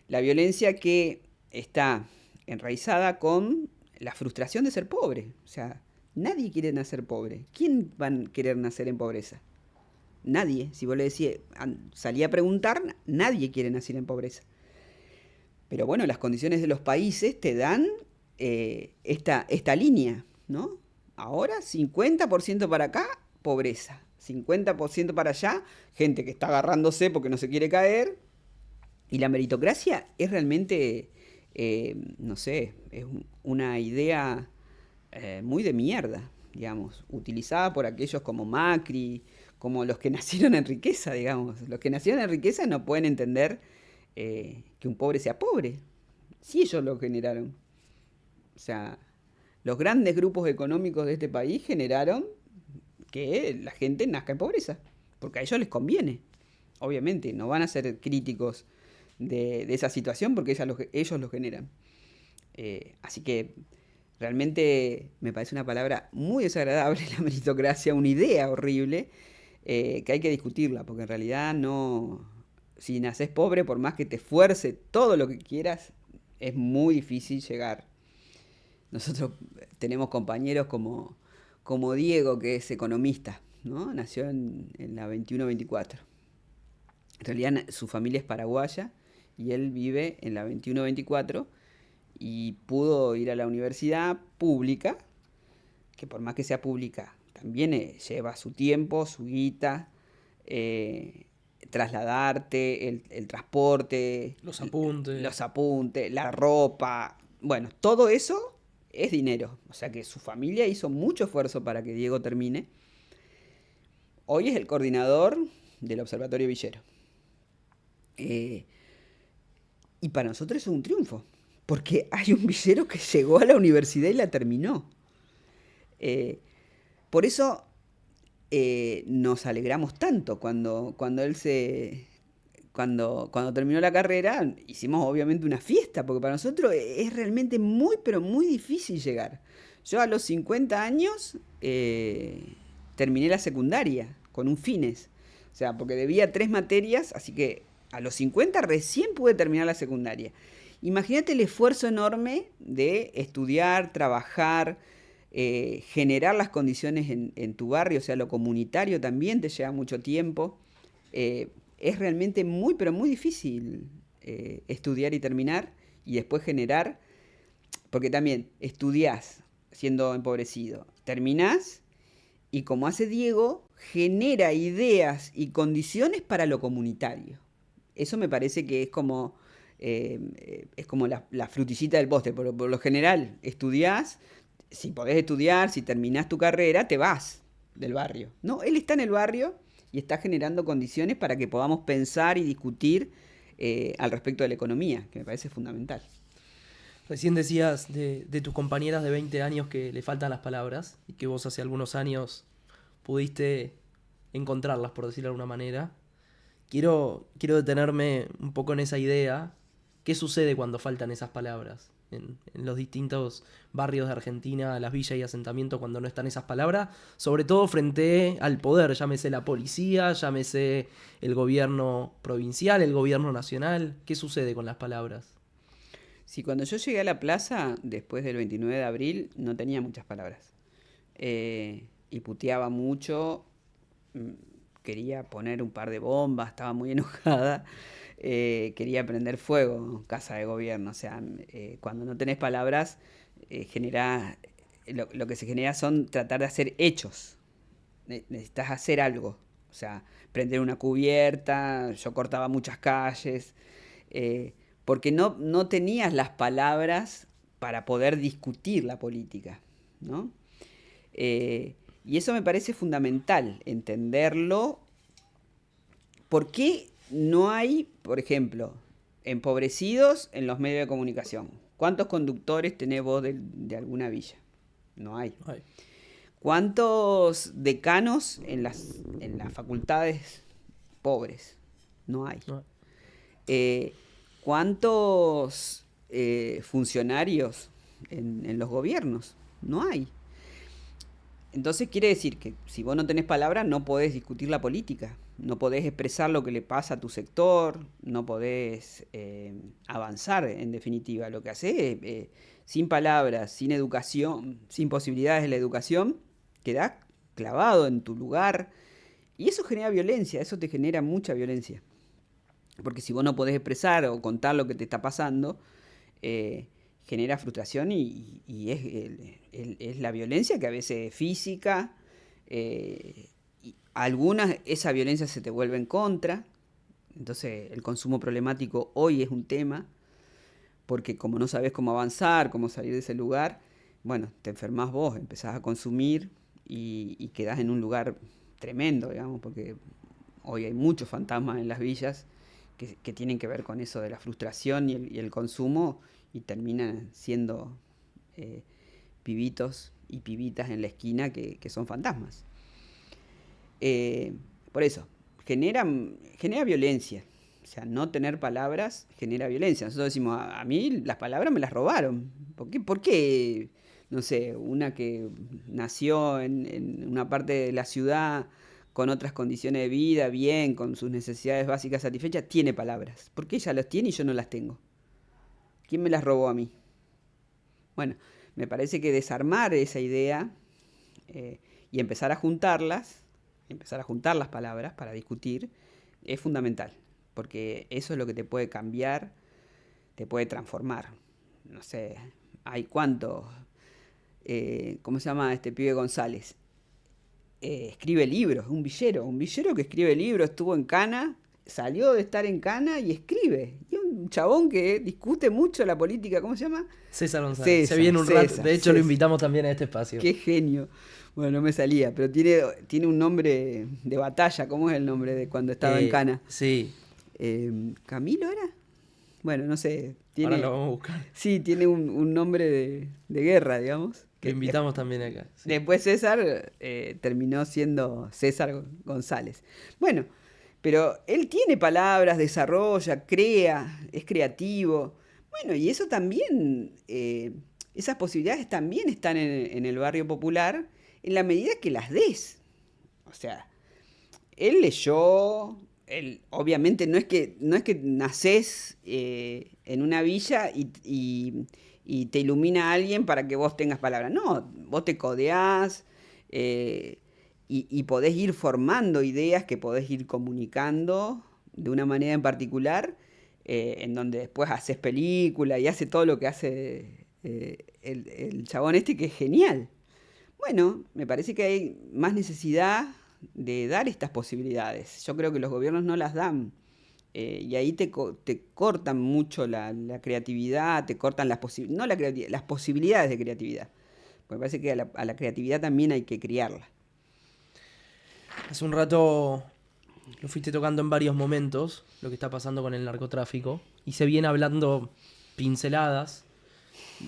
La violencia que está enraizada con la frustración de ser pobre. O sea, nadie quiere nacer pobre. ¿Quién va a querer nacer en pobreza? Nadie. Si vos le decís, salí a preguntar, nadie quiere nacer en pobreza. Pero bueno, las condiciones de los países te dan esta línea, ¿no? Ahora 50% para acá, pobreza. 50% para allá, gente que está agarrándose porque no se quiere caer. Y la meritocracia es realmente, no sé, es una idea muy de mierda, digamos, utilizada por aquellos como Macri, como los que nacieron en riqueza, digamos. Los que nacieron en riqueza no pueden entender que un pobre sea pobre. Sí, ellos lo generaron. O sea, los grandes grupos económicos de este país generaron que la gente nazca en pobreza, porque a ellos les conviene. Obviamente, no van a ser críticos de esa situación porque ellos lo generan. Así que realmente me parece una palabra muy desagradable la meritocracia, una idea horrible que hay que discutirla, porque en realidad no. Si naces pobre, por más que te esfuerce todo lo que quieras, es muy difícil llegar. Nosotros tenemos compañeros como Diego, que es economista, ¿no? Nació en la 21-24. En realidad su familia es paraguaya y él vive en la 21-24 y pudo ir a la universidad pública, que por más que sea pública, también lleva su tiempo, su guita, trasladarte, el transporte, Los apuntes, la ropa, bueno, todo eso es dinero. O sea que su familia hizo mucho esfuerzo para que Diego termine. Hoy es el coordinador del Observatorio Villero. Y para nosotros eso es un triunfo, porque hay un villero que llegó a la universidad y la terminó. Eh, por eso nos alegramos tanto cuando él cuando terminó la carrera, hicimos obviamente una fiesta, porque para nosotros es realmente muy, pero muy difícil llegar. Yo a los 50 años terminé la secundaria con un fines. O sea, porque debía 3 materias, así que a los 50 recién pude terminar la secundaria. Imagínate el esfuerzo enorme de estudiar, trabajar, generar las condiciones en tu barrio, o sea, lo comunitario también te lleva mucho tiempo. Es realmente muy, pero muy difícil estudiar y terminar y después generar, porque también estudiás siendo empobrecido, terminás y como hace Diego, genera ideas y condiciones para lo comunitario. Eso me parece que es como la frutillita del postre. Por lo general, estudiás, si podés estudiar, si terminás tu carrera, te vas del barrio. No, él está en el barrio y está generando condiciones para que podamos pensar y discutir al respecto de la economía, que me parece fundamental. Recién decías de tus compañeras de 20 años que le faltan las palabras y que vos hace algunos años pudiste encontrarlas, por decirlo de alguna manera. Quiero detenerme un poco en esa idea. ¿Qué sucede cuando faltan esas palabras? En los distintos barrios de Argentina, las villas y asentamientos, cuando no están esas palabras, sobre todo frente al poder, llámese la policía, llámese el gobierno provincial, el gobierno nacional. ¿Qué sucede con las palabras? Sí, cuando yo llegué a la plaza, después del 29 de abril, no tenía muchas palabras. Y puteaba mucho, mm, quería poner un par de bombas, estaba muy enojada, quería prender fuego, casa de gobierno. O sea, cuando no tenés palabras, lo que se genera son tratar de hacer hechos. Necesitas hacer algo. O sea, prender una cubierta, yo cortaba muchas calles. Porque no tenías las palabras para poder discutir la política, ¿no? Y eso me parece fundamental, entenderlo. ¿Por qué no hay, por ejemplo, empobrecidos en los medios de comunicación? ¿Cuántos conductores tenés vos de alguna villa? No hay. Ay, ¿Cuántos decanos en las facultades pobres? No hay. no. Eh, ¿Cuántos funcionarios en los gobiernos? No hay. Entonces quiere decir que si vos no tenés palabra no podés discutir la política, no podés expresar lo que le pasa a tu sector, no podés avanzar en definitiva. Lo que haces sin palabras, sin educación, sin posibilidades de la educación, quedás clavado en tu lugar y eso genera violencia, eso te genera mucha violencia. Porque si vos no podés expresar o contar lo que te está pasando, genera frustración y es la violencia que a veces es física. Y esa violencia se te vuelve en contra. Entonces el consumo problemático hoy es un tema, porque como no sabés cómo avanzar, cómo salir de ese lugar, bueno, te enfermás vos, empezás a consumir y quedás en un lugar tremendo, digamos, porque hoy hay muchos fantasmas en las villas que tienen que ver con eso de la frustración y el consumo y terminan siendo pibitos y pibitas en la esquina que son fantasmas. Por eso, genera violencia. O sea, no tener palabras genera violencia. Nosotros decimos, a mí las palabras me las robaron. ¿Por qué, no sé, una que nació en una parte de la ciudad con otras condiciones de vida, bien, con sus necesidades básicas satisfechas, tiene palabras? ¿Por qué ella las tiene y yo no las tengo? ¿Quién me las robó a mí? Bueno, me parece que desarmar esa idea y empezar a juntar las palabras para discutir, es fundamental, porque eso es lo que te puede cambiar, te puede transformar. No sé, hay cuántos, ¿cómo se llama este pibe González? Escribe libros, un villero que escribe libros, estuvo en Cana, salió de estar en Cana y escribe. Y un chabón que discute mucho la política, ¿cómo se llama? César González. Se viene un rato. De hecho, lo invitamos también a este espacio. Qué genio. Bueno, no me salía, pero tiene un nombre de batalla. ¿Cómo es el nombre de cuando estaba en Cana? Sí. ¿Camilo era? Bueno, no sé, Ahora tiene, lo vamos a buscar. sí, tiene un nombre de guerra, digamos. Lo invitamos también acá. Sí. Después César terminó siendo César González. Bueno, pero él tiene palabras, desarrolla, crea, es creativo. Bueno, y eso también, esas posibilidades también están en el barrio popular en la medida que las des. O sea, él leyó, él, obviamente no es que nacés en una villa y te ilumina alguien para que vos tengas palabras. No, vos te codeás y podés ir formando ideas que podés ir comunicando de una manera en particular, en donde después haces película y hace todo lo que hace el chabón este, que es genial. Bueno, me parece que hay más necesidad de dar estas posibilidades. Yo creo que los gobiernos no las dan. Y ahí te cortan mucho la creatividad, te cortan no la creatividad, las posibilidades de creatividad. Porque me parece que a la creatividad también hay que criarla. Hace un rato lo fuiste tocando en varios momentos, lo que está pasando con el narcotráfico, y se viene hablando pinceladas,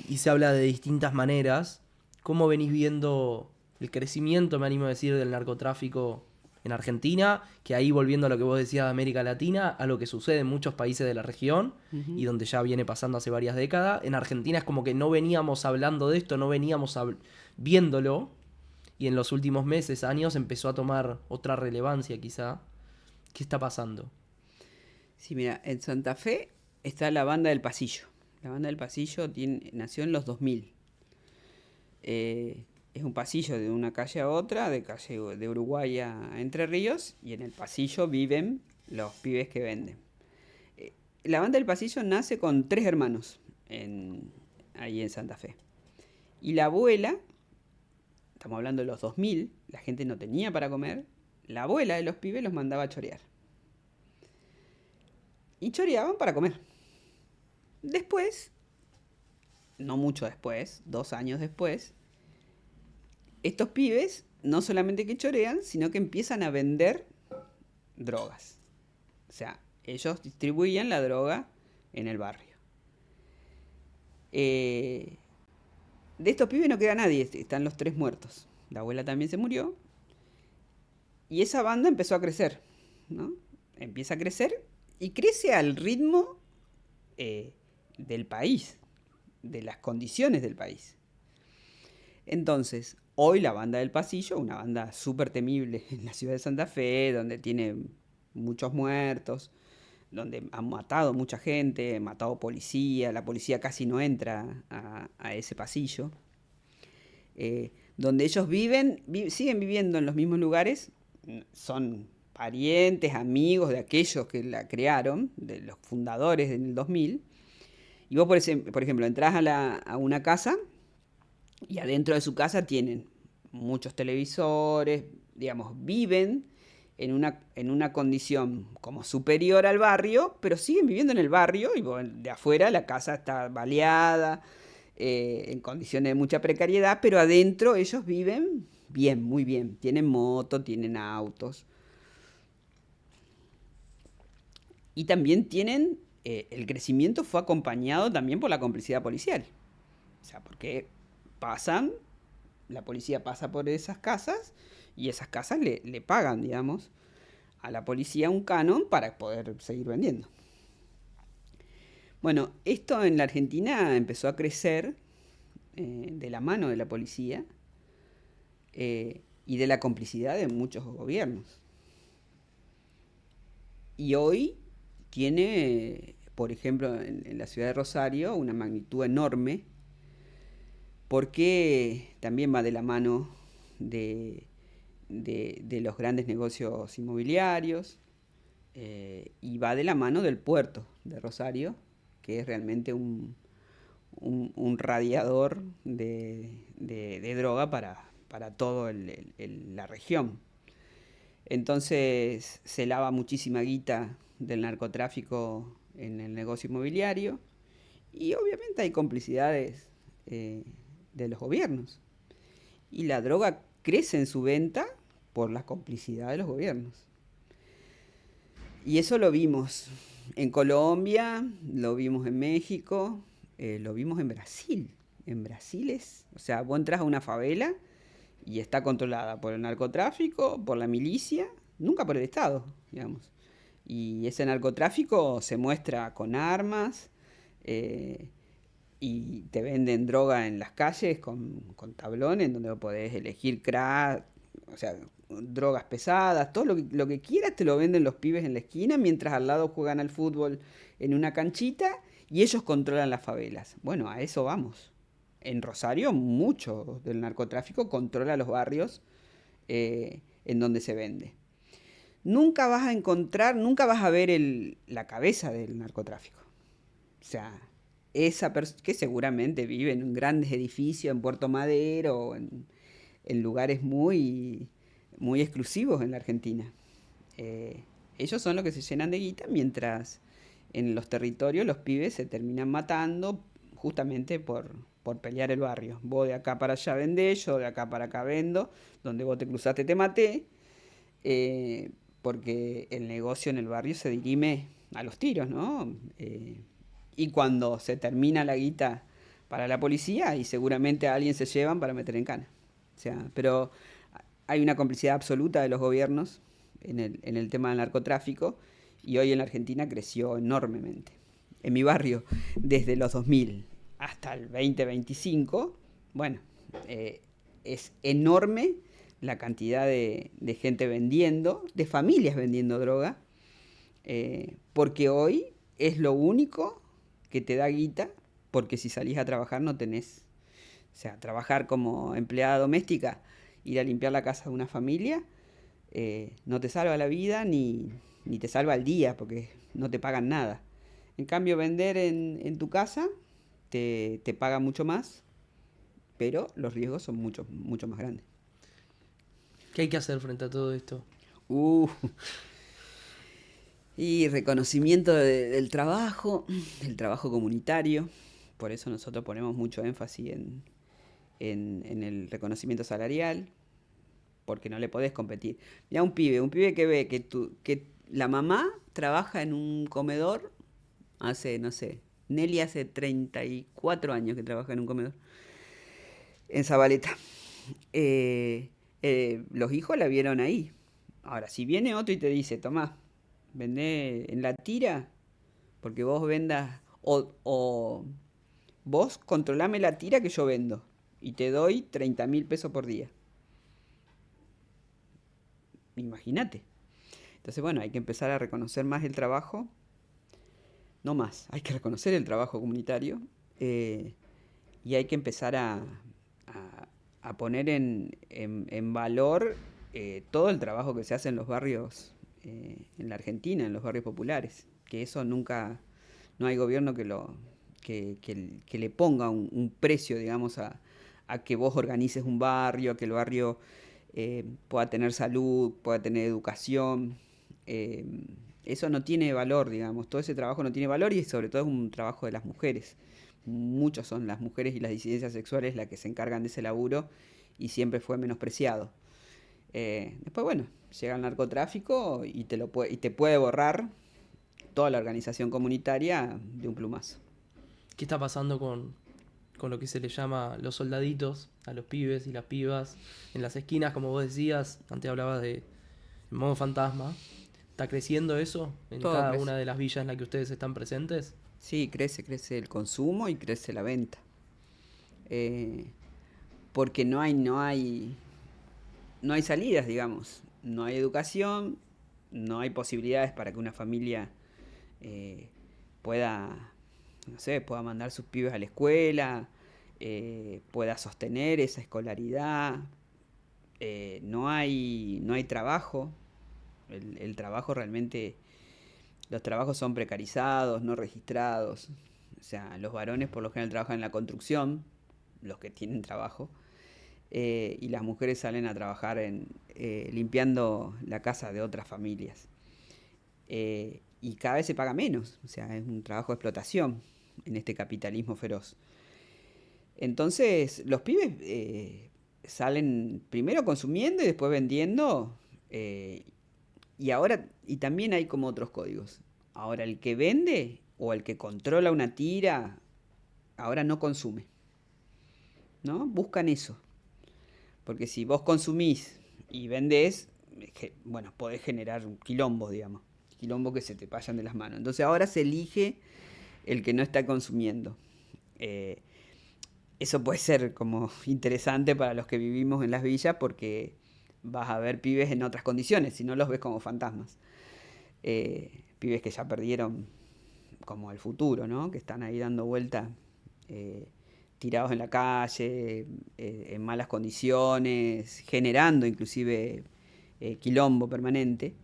y se habla de distintas maneras. ¿Cómo venís viendo el crecimiento, me animo a decir, del narcotráfico en Argentina? Que ahí, volviendo a lo que vos decías de América Latina, a lo que sucede en muchos países de la región, y donde ya viene pasando hace varias décadas. En Argentina es como que no veníamos hablando de esto, no veníamos viéndolo, y en los últimos meses, años, empezó a tomar otra relevancia quizá. ¿Qué está pasando? Sí, mira, en Santa Fe está la Banda del Pasillo. La Banda del Pasillo nació en los 2000. Es un pasillo de una calle a otra, de calle de Uruguay a Entre Ríos, y en el pasillo viven los pibes que venden. La Banda del Pasillo nace con 3 hermanos ahí en Santa Fe. Y la abuela, estamos hablando de los 2000, la gente no tenía para comer, la abuela de los pibes los mandaba a chorear. Y choreaban para comer. Después, no mucho después, 2 años después, estos pibes no solamente que chorean, sino que empiezan a vender drogas. O sea, ellos distribuían la droga en el barrio. De estos pibes no queda nadie, están los 3 muertos. La abuela también se murió. Y esa banda empezó a crecer, ¿no? Empieza a crecer y crece al ritmo del país, de las condiciones del país. Entonces, hoy la Banda del Pasillo, una banda súper temible en la ciudad de Santa Fe, donde tiene muchos muertos, donde han matado mucha gente, matado policía, la policía casi no entra a ese pasillo, donde ellos siguen viviendo en los mismos lugares, son parientes, amigos de aquellos que la crearon, de los fundadores en el 2000, y vos, por ejemplo, entrás a una casa y adentro de su casa tienen muchos televisores, digamos, viven en una condición como superior al barrio, pero siguen viviendo en el barrio y de afuera la casa está baleada, en condiciones de mucha precariedad, pero adentro ellos viven bien, muy bien. Tienen moto, tienen autos. Y también tienen, el crecimiento fue acompañado también por la complicidad policial. O sea, porque la policía pasa por esas casas y esas casas le pagan, digamos, a la policía un canon para poder seguir vendiendo. Bueno, esto en la Argentina empezó a crecer de la mano de la policía y de la complicidad de muchos gobiernos. Y hoy tiene, por ejemplo, en la ciudad de Rosario, una magnitud enorme, porque también va de la mano de los grandes negocios inmobiliarios, y va de la mano del puerto de Rosario, que es realmente un radiador de droga para toda la región. Entonces se lava muchísima guita del narcotráfico en el negocio inmobiliario, y obviamente hay complicidades de los gobiernos. Y la droga crece en su venta por la complicidad de los gobiernos. Y eso lo vimos en Colombia, lo vimos en México, lo vimos en Brasil. En Brasil o sea, vos entras a una favela y está controlada por el narcotráfico, por la milicia, nunca por el Estado, digamos. Y ese narcotráfico se muestra con armas eh, y te venden droga en las calles con tablones donde podés elegir crack, o sea, drogas pesadas, todo lo que quieras te lo venden los pibes en la esquina mientras al lado juegan al fútbol en una canchita y ellos controlan las favelas. Bueno, a eso vamos. En Rosario mucho del narcotráfico controla los barrios en donde se vende. Nunca vas a encontrar, nunca vas a ver la cabeza del narcotráfico. O sea, esa persona que seguramente vive en grandes edificios en Puerto Madero o en lugares muy, muy exclusivos en la Argentina. Ellos son los que se llenan de guita, mientras en los territorios los pibes se terminan matando justamente por pelear el barrio. Vos de acá para allá vendés, yo de acá para acá vendo, donde vos te cruzaste te maté, porque el negocio en el barrio se dirime a los tiros, ¿no? Y cuando se termina la guita para la policía, y seguramente a alguien se llevan para meter en cana. O sea, pero hay una complicidad absoluta de los gobiernos en el tema del narcotráfico y hoy en la Argentina creció enormemente. En mi barrio, desde los 2000 hasta el 2025, bueno, es enorme la cantidad de gente vendiendo, de familias vendiendo droga, porque hoy es lo único que te da guita, porque si salís a trabajar no tenés, o sea, trabajar como empleada doméstica, ir a limpiar la casa de una familia, no te salva la vida ni te salva el día, porque no te pagan nada. En cambio, vender en tu casa te paga mucho más, pero los riesgos son mucho, mucho más grandes. ¿Qué hay que hacer frente a todo esto? Y reconocimiento del trabajo comunitario. Por eso nosotros ponemos mucho énfasis en el reconocimiento salarial, porque no le podés competir. Mirá un pibe que ve que la mamá trabaja en un comedor hace, no sé, Nelly hace 34 años que trabaja en un comedor en Zabaleta. Los hijos la vieron ahí. Ahora, si viene otro y te dice, tomá, vendé en la tira, porque vos vendas, o vos controlame la tira que yo vendo, y te doy 30.000 pesos por día. Imagínate. Entonces, bueno, hay que empezar a reconocer más el trabajo, no más, hay que reconocer el trabajo comunitario, y hay que empezar a poner en valor todo el trabajo que se hace en los barrios, en la Argentina, en los barrios populares, que eso nunca, no hay gobierno que le ponga un precio, digamos, a que vos organices un barrio, a que el barrio pueda tener salud, pueda tener educación. Eso no tiene valor, digamos, todo ese trabajo no tiene valor y sobre todo es un trabajo de las mujeres. Muchos son las mujeres y las disidencias sexuales las que se encargan de ese laburo y siempre fue menospreciado. Después, bueno, llega el narcotráfico y te puede borrar toda la organización comunitaria de un plumazo. ¿Qué está pasando con lo que se le llama los soldaditos, a los pibes y las pibas en las esquinas, como vos decías? Antes hablabas de modo fantasma. ¿Está creciendo eso en Todo cada crece. una de las villas en las que ustedes están presentes? Sí, crece el consumo y crece la venta. Porque no hay salidas, digamos. No hay educación, no hay posibilidades para que una familia pueda, no sé, pueda mandar sus pibes a la escuela, pueda sostener esa escolaridad. No hay trabajo. El trabajo realmente, los trabajos son precarizados, no registrados. O sea, los varones por lo general trabajan en la construcción, los que tienen trabajo, y las mujeres salen a trabajar limpiando la casa de otras familias. Y cada vez se paga menos, o sea, es un trabajo de explotación en este capitalismo feroz. Entonces, los pibes salen primero consumiendo y después vendiendo, y también hay como otros códigos. Ahora, el que vende o el que controla una tira, ahora no consume, ¿no? Buscan eso. Porque si vos consumís y vendés, bueno, podés generar un quilombo, digamos. Quilombo que se te vayan de las manos. Entonces ahora se elige el que no está consumiendo. Eh, Eso puede ser como interesante para los que vivimos en las villas porque vas a ver pibes en otras condiciones, si no los ves como fantasmas. Pibes que ya perdieron como el futuro, ¿no? Que están ahí dando vuelta, eh, tirados en la calle, en malas condiciones, generando inclusive quilombo permanente.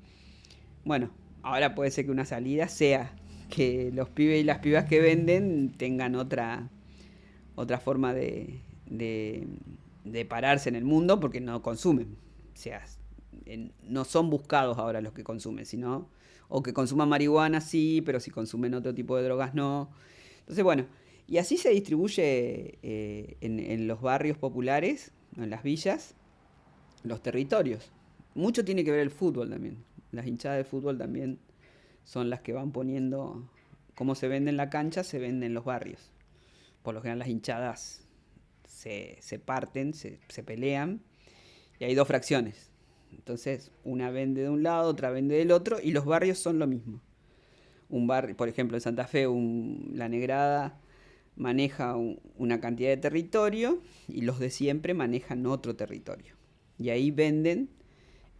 Bueno, ahora puede ser que una salida sea que los pibes y las pibas que venden tengan otra forma de pararse en el mundo porque no consumen. O sea, no son buscados ahora los que consumen, sino o que consuman marihuana sí, pero si consumen otro tipo de drogas no. Entonces, bueno, y así se distribuye en los barrios populares, en las villas, los territorios. Mucho tiene que ver el fútbol también. Las hinchadas de fútbol también son las que van poniendo cómo se vende en la cancha, se vende en los barrios. Por lo general las hinchadas se parten, se pelean y hay dos fracciones. Entonces una vende de un lado, otra vende del otro y los barrios son lo mismo. Un barrio, por ejemplo en Santa Fe, la Negrada maneja una cantidad de territorio y los de siempre manejan otro territorio. Y ahí venden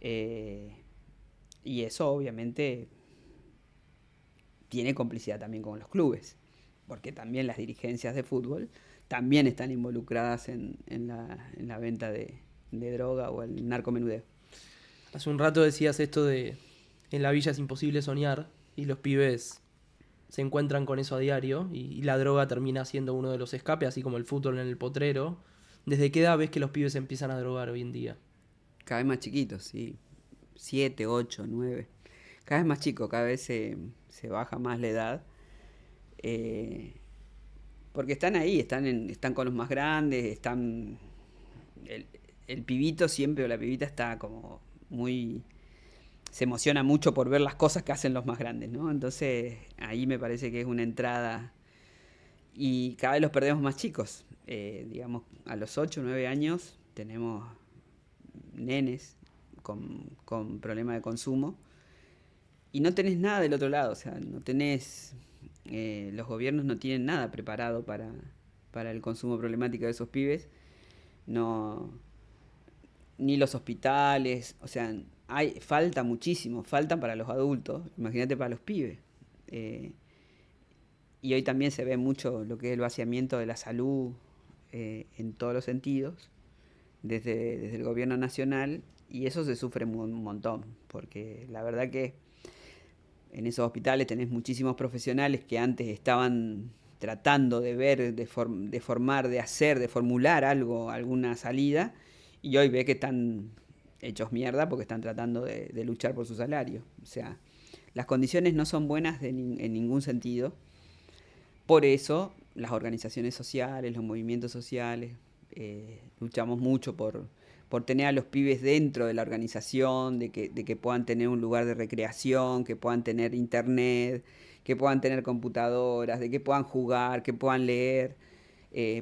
y eso obviamente tiene complicidad también con los clubes, porque también las dirigencias de fútbol también están involucradas en la venta de droga o el narcomenudeo. Hace un rato decías esto de en la villa es imposible soñar y los pibes se encuentran con eso a diario y la droga termina siendo uno de los escapes, así como el fútbol en el potrero. ¿Desde qué edad ves que los pibes empiezan a drogar hoy en día? Cada vez más chiquitos, sí. 7, 8, 9. Cada vez más chico, cada vez se baja más la edad. Eh, Porque están ahí, están con los más grandes, el, el pibito siempre o la pibita está como muy... Se emociona mucho por ver las cosas que hacen los más grandes, ¿no? Entonces ahí me parece que es una entrada y cada vez los perdemos más chicos. Digamos, a los 8 o 9 años tenemos nenes con problemas de consumo y no tenés nada del otro lado, o sea, no tenés... los gobiernos no tienen nada preparado para el consumo problemático de esos pibes, no, ni los hospitales, o sea, falta muchísimo, faltan para los adultos, imagínate para los pibes. Eh, y hoy también se ve mucho lo que es el vaciamiento de la salud en todos los sentidos, desde el gobierno nacional, y eso se sufre un montón, porque la verdad que en esos hospitales tenés muchísimos profesionales que antes estaban tratando de ver, de formar, de hacer, de formular algo, alguna salida, y hoy ve que están hechos mierda porque están tratando de luchar por su salario. O sea, las condiciones no son buenas en ningún sentido. Por eso las organizaciones sociales, los movimientos sociales, luchamos mucho por tener a los pibes dentro de la organización, de que puedan tener un lugar de recreación, que puedan tener internet, que puedan tener computadoras, de que puedan jugar, que puedan leer,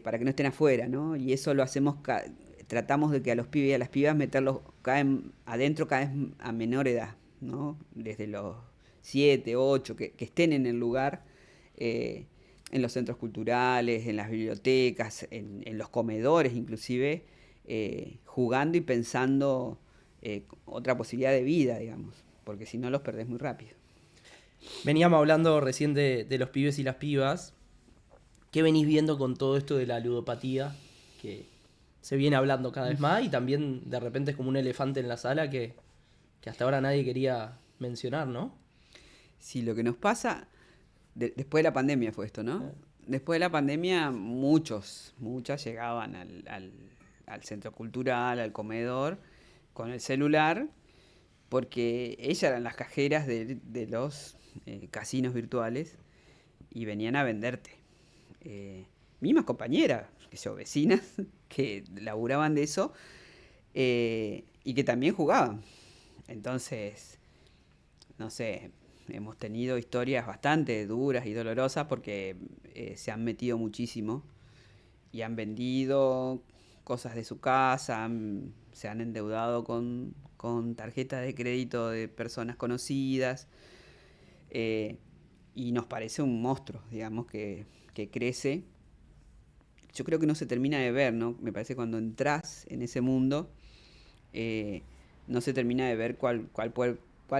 para que no estén afuera, ¿no? Y eso lo hacemos, tratamos de que a los pibes y a las pibas meterlos adentro cada vez a menor edad, ¿no? Desde los 7, 8, que estén en el lugar, en los centros culturales, en las bibliotecas, en los comedores inclusive, jugando y pensando otra posibilidad de vida, digamos, porque si no los perdés muy rápido. Veníamos hablando recién de los pibes y las pibas. ¿Qué venís viendo con todo esto de la ludopatía? Que se viene hablando cada vez más y también de repente es como un elefante en la sala que hasta ahora nadie quería mencionar, ¿no? Sí, lo que nos pasa, después de la pandemia fue esto, ¿no? Después de la pandemia muchas llegaban al centro cultural, al comedor, con el celular, porque ellas eran las cajeras de los casinos virtuales y venían a venderte. Mismas compañeras, que son vecinas, que laburaban de eso y que también jugaban. Entonces, no sé, hemos tenido historias bastante duras y dolorosas porque se han metido muchísimo y han vendido cosas de su casa, se han endeudado con tarjetas de crédito de personas conocidas, eh, y nos parece un monstruo, digamos, que crece. Yo creo que no se termina de ver, ¿no? Me parece que cuando entras en ese mundo, eh, no se termina de ver cuál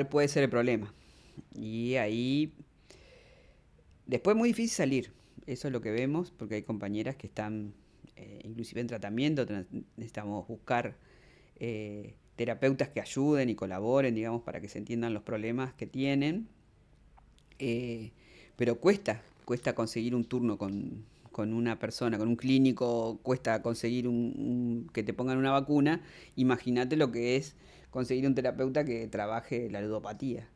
puede ser el problema. Y ahí, después es muy difícil salir. Eso es lo que vemos, porque hay compañeras que están inclusive en tratamiento, necesitamos buscar terapeutas que ayuden y colaboren, digamos, para que se entiendan los problemas que tienen. Pero cuesta conseguir un turno con una persona, con un clínico, cuesta conseguir que te pongan una vacuna. Imagínate lo que es conseguir un terapeuta que trabaje la ludopatía.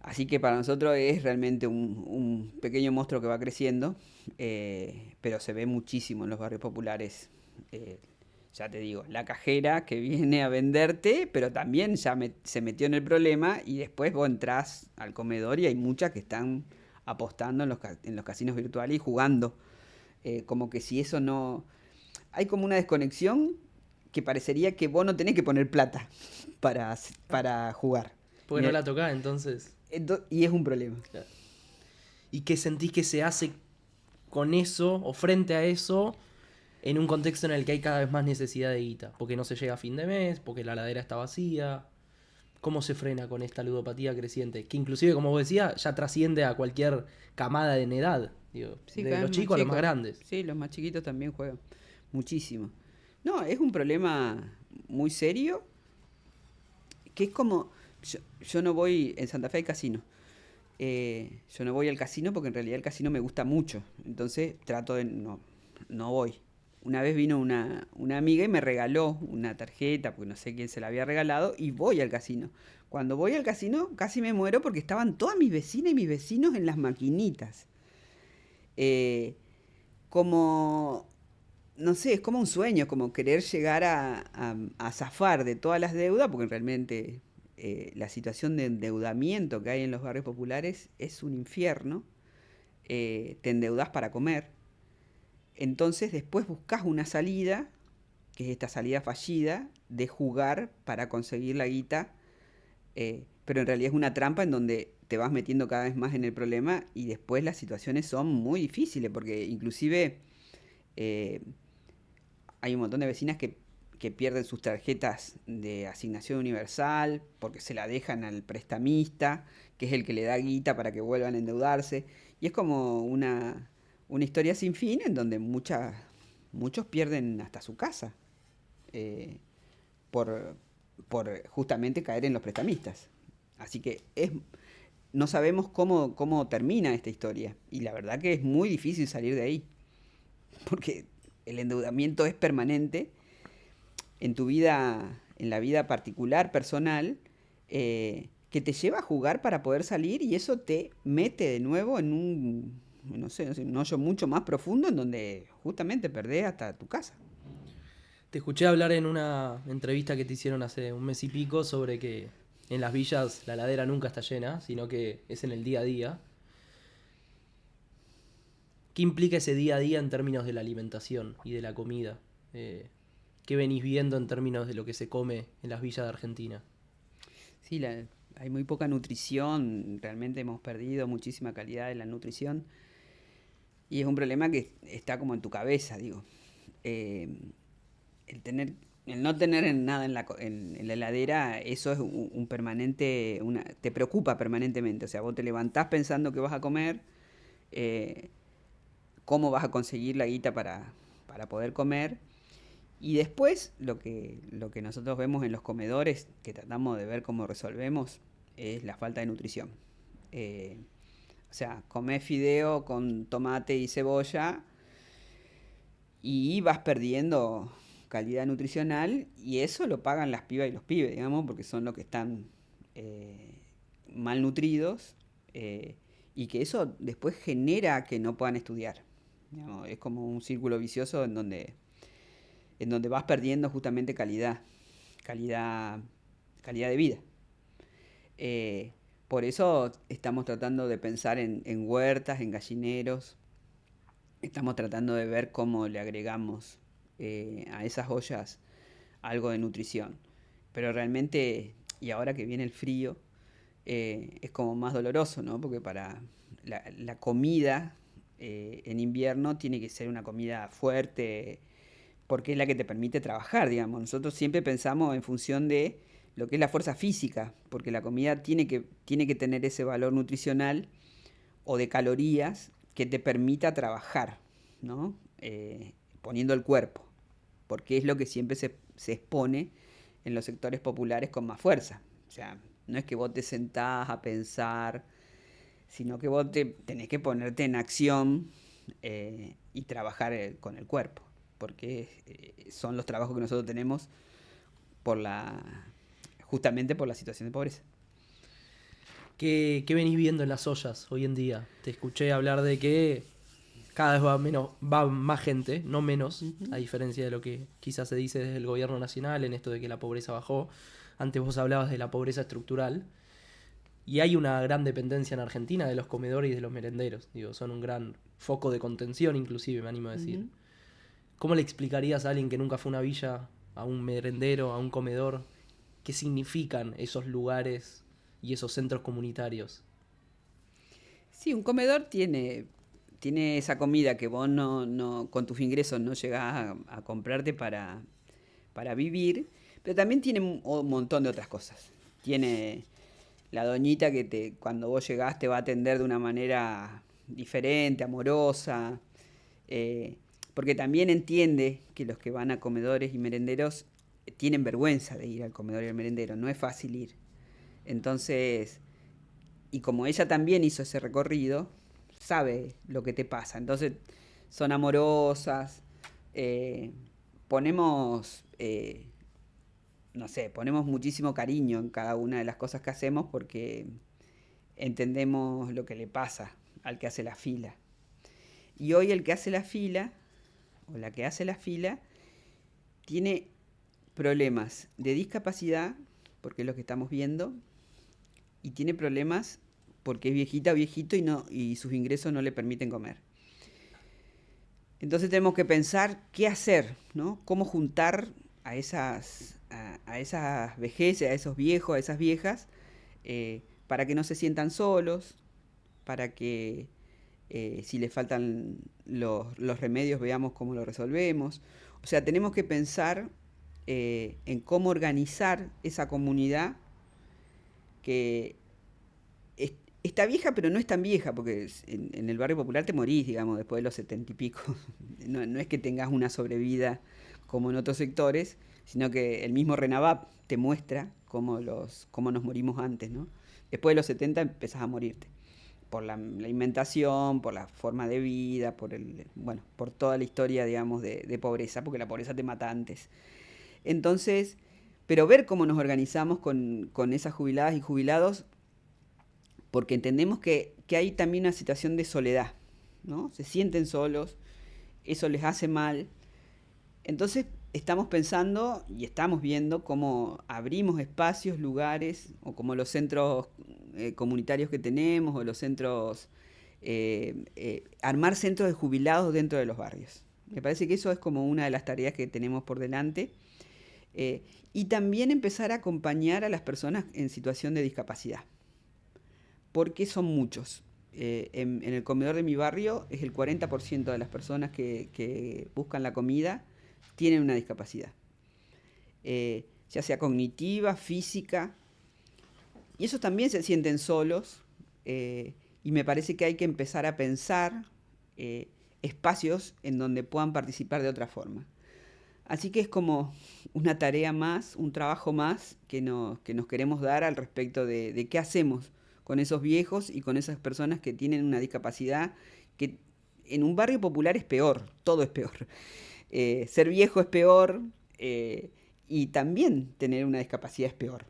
Así que para nosotros es realmente un pequeño monstruo que va creciendo, pero se ve muchísimo en los barrios populares. eh, ya te digo, la cajera que viene a venderte, pero también se metió en el problema y después vos entrás al comedor y hay muchas que están apostando en los casinos virtuales y jugando. Como que si eso no... Hay como una desconexión que parecería que vos no tenés que poner plata para jugar. Porque no la tocás, entonces. Y es un problema. Claro. ¿Y qué sentís que se hace con eso o frente a eso en un contexto en el que hay cada vez más necesidad de guita? Porque no se llega a fin de mes, porque la ladera está vacía. ¿Cómo se frena con esta ludopatía creciente? Que inclusive, como vos decías, ya trasciende a cualquier camada en edad. Digo, Sí, de cada los vez más chicos a los más chicos. grandes. Sí, los más chiquitos también juegan muchísimo. No, es un problema muy serio, que es como... Yo no voy... En Santa Fe hay casino. Yo no voy al casino porque en realidad el casino me gusta mucho. Entonces trato de... No voy. Una vez vino una amiga y me regaló una tarjeta, porque no sé quién se la había regalado, y voy al casino. Cuando voy al casino casi me muero porque estaban todas mis vecinas y mis vecinos en las maquinitas. Eh, como, no sé, es como un sueño, como querer llegar a zafar de todas las deudas, porque realmente la situación de endeudamiento que hay en los barrios populares es un infierno. Te endeudas para comer, entonces después buscas una salida, que es esta salida fallida, de jugar para conseguir la guita, pero en realidad es una trampa en donde te vas metiendo cada vez más en el problema y después las situaciones son muy difíciles, porque inclusive eh, hay un montón de vecinas que pierden sus tarjetas de asignación universal porque se la dejan al prestamista, que es el que le da guita para que vuelvan a endeudarse. Y es como una historia sin fin en donde muchos pierden hasta su casa eh, por, por justamente caer en los prestamistas. Así que no sabemos cómo termina esta historia. Y la verdad que es muy difícil salir de ahí. Porque el endeudamiento es permanente en tu vida, en la vida particular, personal, que te lleva a jugar para poder salir y eso te mete de nuevo en no sé, un hoyo mucho más profundo en donde justamente perdés hasta tu casa. Te escuché hablar en una entrevista que te hicieron hace un mes y pico sobre que en las villas la ladera nunca está llena, sino que es en el día a día. ¿Qué implica ese día a día en términos de la alimentación y de la comida? ¿Qué venís viendo en términos de lo que se come en las villas de Argentina? Sí, hay muy poca nutrición, realmente hemos perdido muchísima calidad de la nutrición y es un problema que está como en tu cabeza, digo. Eh, el no tener nada en la heladera, eso es un permanente, te preocupa permanentemente. O sea, vos te levantás pensando que vas a comer, eh, cómo vas a conseguir la guita para poder comer. Y después lo que nosotros vemos en los comedores, que tratamos de ver cómo resolvemos, es la falta de nutrición. Eh, o sea, comés fideo con tomate y cebolla y vas perdiendo calidad nutricional y eso lo pagan las pibas y los pibes, digamos, porque son los que están malnutridos, y que eso después genera que no puedan estudiar. Digamos, es como un círculo vicioso en donde vas perdiendo justamente calidad, calidad de vida. Eh, Por eso estamos tratando de pensar en huertas, en gallineros, estamos tratando de ver cómo le agregamos a esas ollas algo de nutrición. Pero realmente, y ahora que viene el frío, es como más doloroso, ¿no? Porque para la comida en invierno tiene que ser una comida fuerte, porque es la que te permite trabajar, digamos. Nosotros siempre pensamos en función de lo que es la fuerza física, porque la comida tiene que tener ese valor nutricional o de calorías que te permita trabajar, ¿no? Poniendo el cuerpo, porque es lo que siempre se expone en los sectores populares con más fuerza. O sea, no es que vos te sentás a pensar, sino que vos tenés que ponerte en acción y trabajar con el cuerpo, porque son los trabajos que nosotros tenemos por justamente por la situación de pobreza. ¿Qué venís viendo en las ollas hoy en día? Te escuché hablar de que cada vez va más gente, no menos, a diferencia de lo que quizás se dice desde el gobierno nacional en esto de que la pobreza bajó. Antes vos hablabas de la pobreza estructural. Y hay una gran dependencia en Argentina de los comedores y de los merenderos. Digo, son un gran foco de contención, inclusive, me animo a decir. ¿Cómo le explicarías a alguien que nunca fue a una villa, a un merendero, a un comedor, qué significan esos lugares y esos centros comunitarios? Sí, un comedor tiene esa comida que vos con tus ingresos no llegás a comprarte para vivir, pero también tiene un montón de otras cosas. Tiene la doñita que cuando vos llegás te va a atender de una manera diferente, amorosa, porque también entiende que los que van a comedores y merenderos tienen vergüenza de ir al comedor y al merendero, no es fácil ir. Entonces, y como ella también hizo ese recorrido, sabe lo que te pasa. Entonces, son amorosas, ponemos, no sé, ponemos muchísimo cariño en cada una de las cosas que hacemos porque entendemos lo que le pasa al que hace la fila. Y hoy el que hace la fila, o la que hace la fila, tiene problemas de discapacidad, porque es lo que estamos viendo, y tiene problemas porque es viejita o viejito y sus ingresos no le permiten comer. Entonces tenemos que pensar qué hacer, ¿no? Cómo juntar a esas vejeces, a esos viejos, a esas viejas, para que no se sientan solos, para que si les faltan los remedios veamos cómo lo resolvemos. O sea, tenemos que pensar en cómo organizar esa comunidad que está vieja, pero no es tan vieja, porque en el barrio popular te morís, digamos, después de los 70 y pico. No es que tengas una sobrevida como en otros sectores, sino que el mismo RENAVAP te muestra cómo nos morimos antes, ¿no? Después de los 70 empezás a morirte. Por la alimentación, por la forma de vida, por toda la historia, digamos, de pobreza, porque la pobreza te mata antes. Entonces, pero ver cómo nos organizamos con esas jubiladas y jubilados, porque entendemos que hay también una situación de soledad, ¿no? Se sienten solos, eso les hace mal. Entonces estamos pensando y estamos viendo cómo abrimos espacios, lugares, o como los centros comunitarios que tenemos, o los centros, armar centros de jubilados dentro de los barrios. Me parece que eso es como una de las tareas que tenemos por delante. Y también empezar a acompañar a las personas en situación de discapacidad, porque son muchos. En el comedor de mi barrio es el 40% de las personas que buscan la comida tienen una discapacidad, ya sea cognitiva, física, y esos también se sienten solos, y me parece que hay que empezar a pensar espacios en donde puedan participar de otra forma. Así que es como una tarea más, un trabajo más que nos queremos dar al respecto de qué hacemos con esos viejos y con esas personas que tienen una discapacidad que en un barrio popular es peor, todo es peor. Ser viejo es peor, y también tener una discapacidad es peor.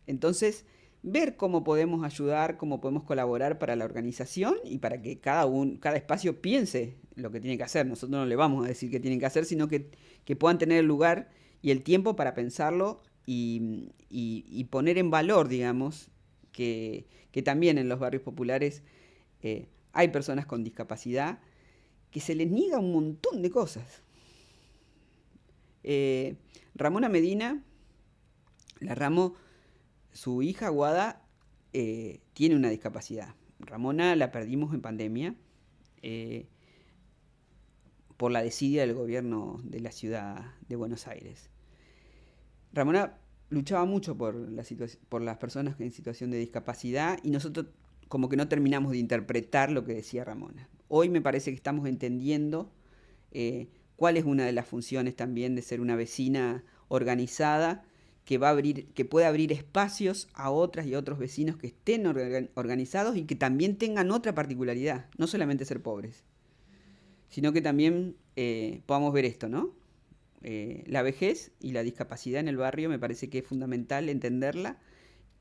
Entonces, ver cómo podemos ayudar, cómo podemos colaborar para la organización y para que cada espacio piense lo que tiene que hacer. Nosotros no le vamos a decir qué tienen que hacer, sino que puedan tener el lugar y el tiempo para pensarlo y poner en valor, digamos, que también en los barrios populares hay personas con discapacidad que se les niega un montón de cosas. Ramona Medina, la Ramo, su hija Guada, tiene una discapacidad. Ramona la perdimos en pandemia por la desidia del gobierno de la ciudad de Buenos Aires. Ramona luchaba mucho por las personas en situación de discapacidad y nosotros como que no terminamos de interpretar lo que decía Ramona. Hoy me parece que estamos entendiendo cuál es una de las funciones también de ser una vecina organizada que puede abrir espacios a otras y otros vecinos que estén organizados y que también tengan otra particularidad, no solamente ser pobres, sino que también podamos ver esto, ¿no? La vejez y la discapacidad en el barrio me parece que es fundamental entenderla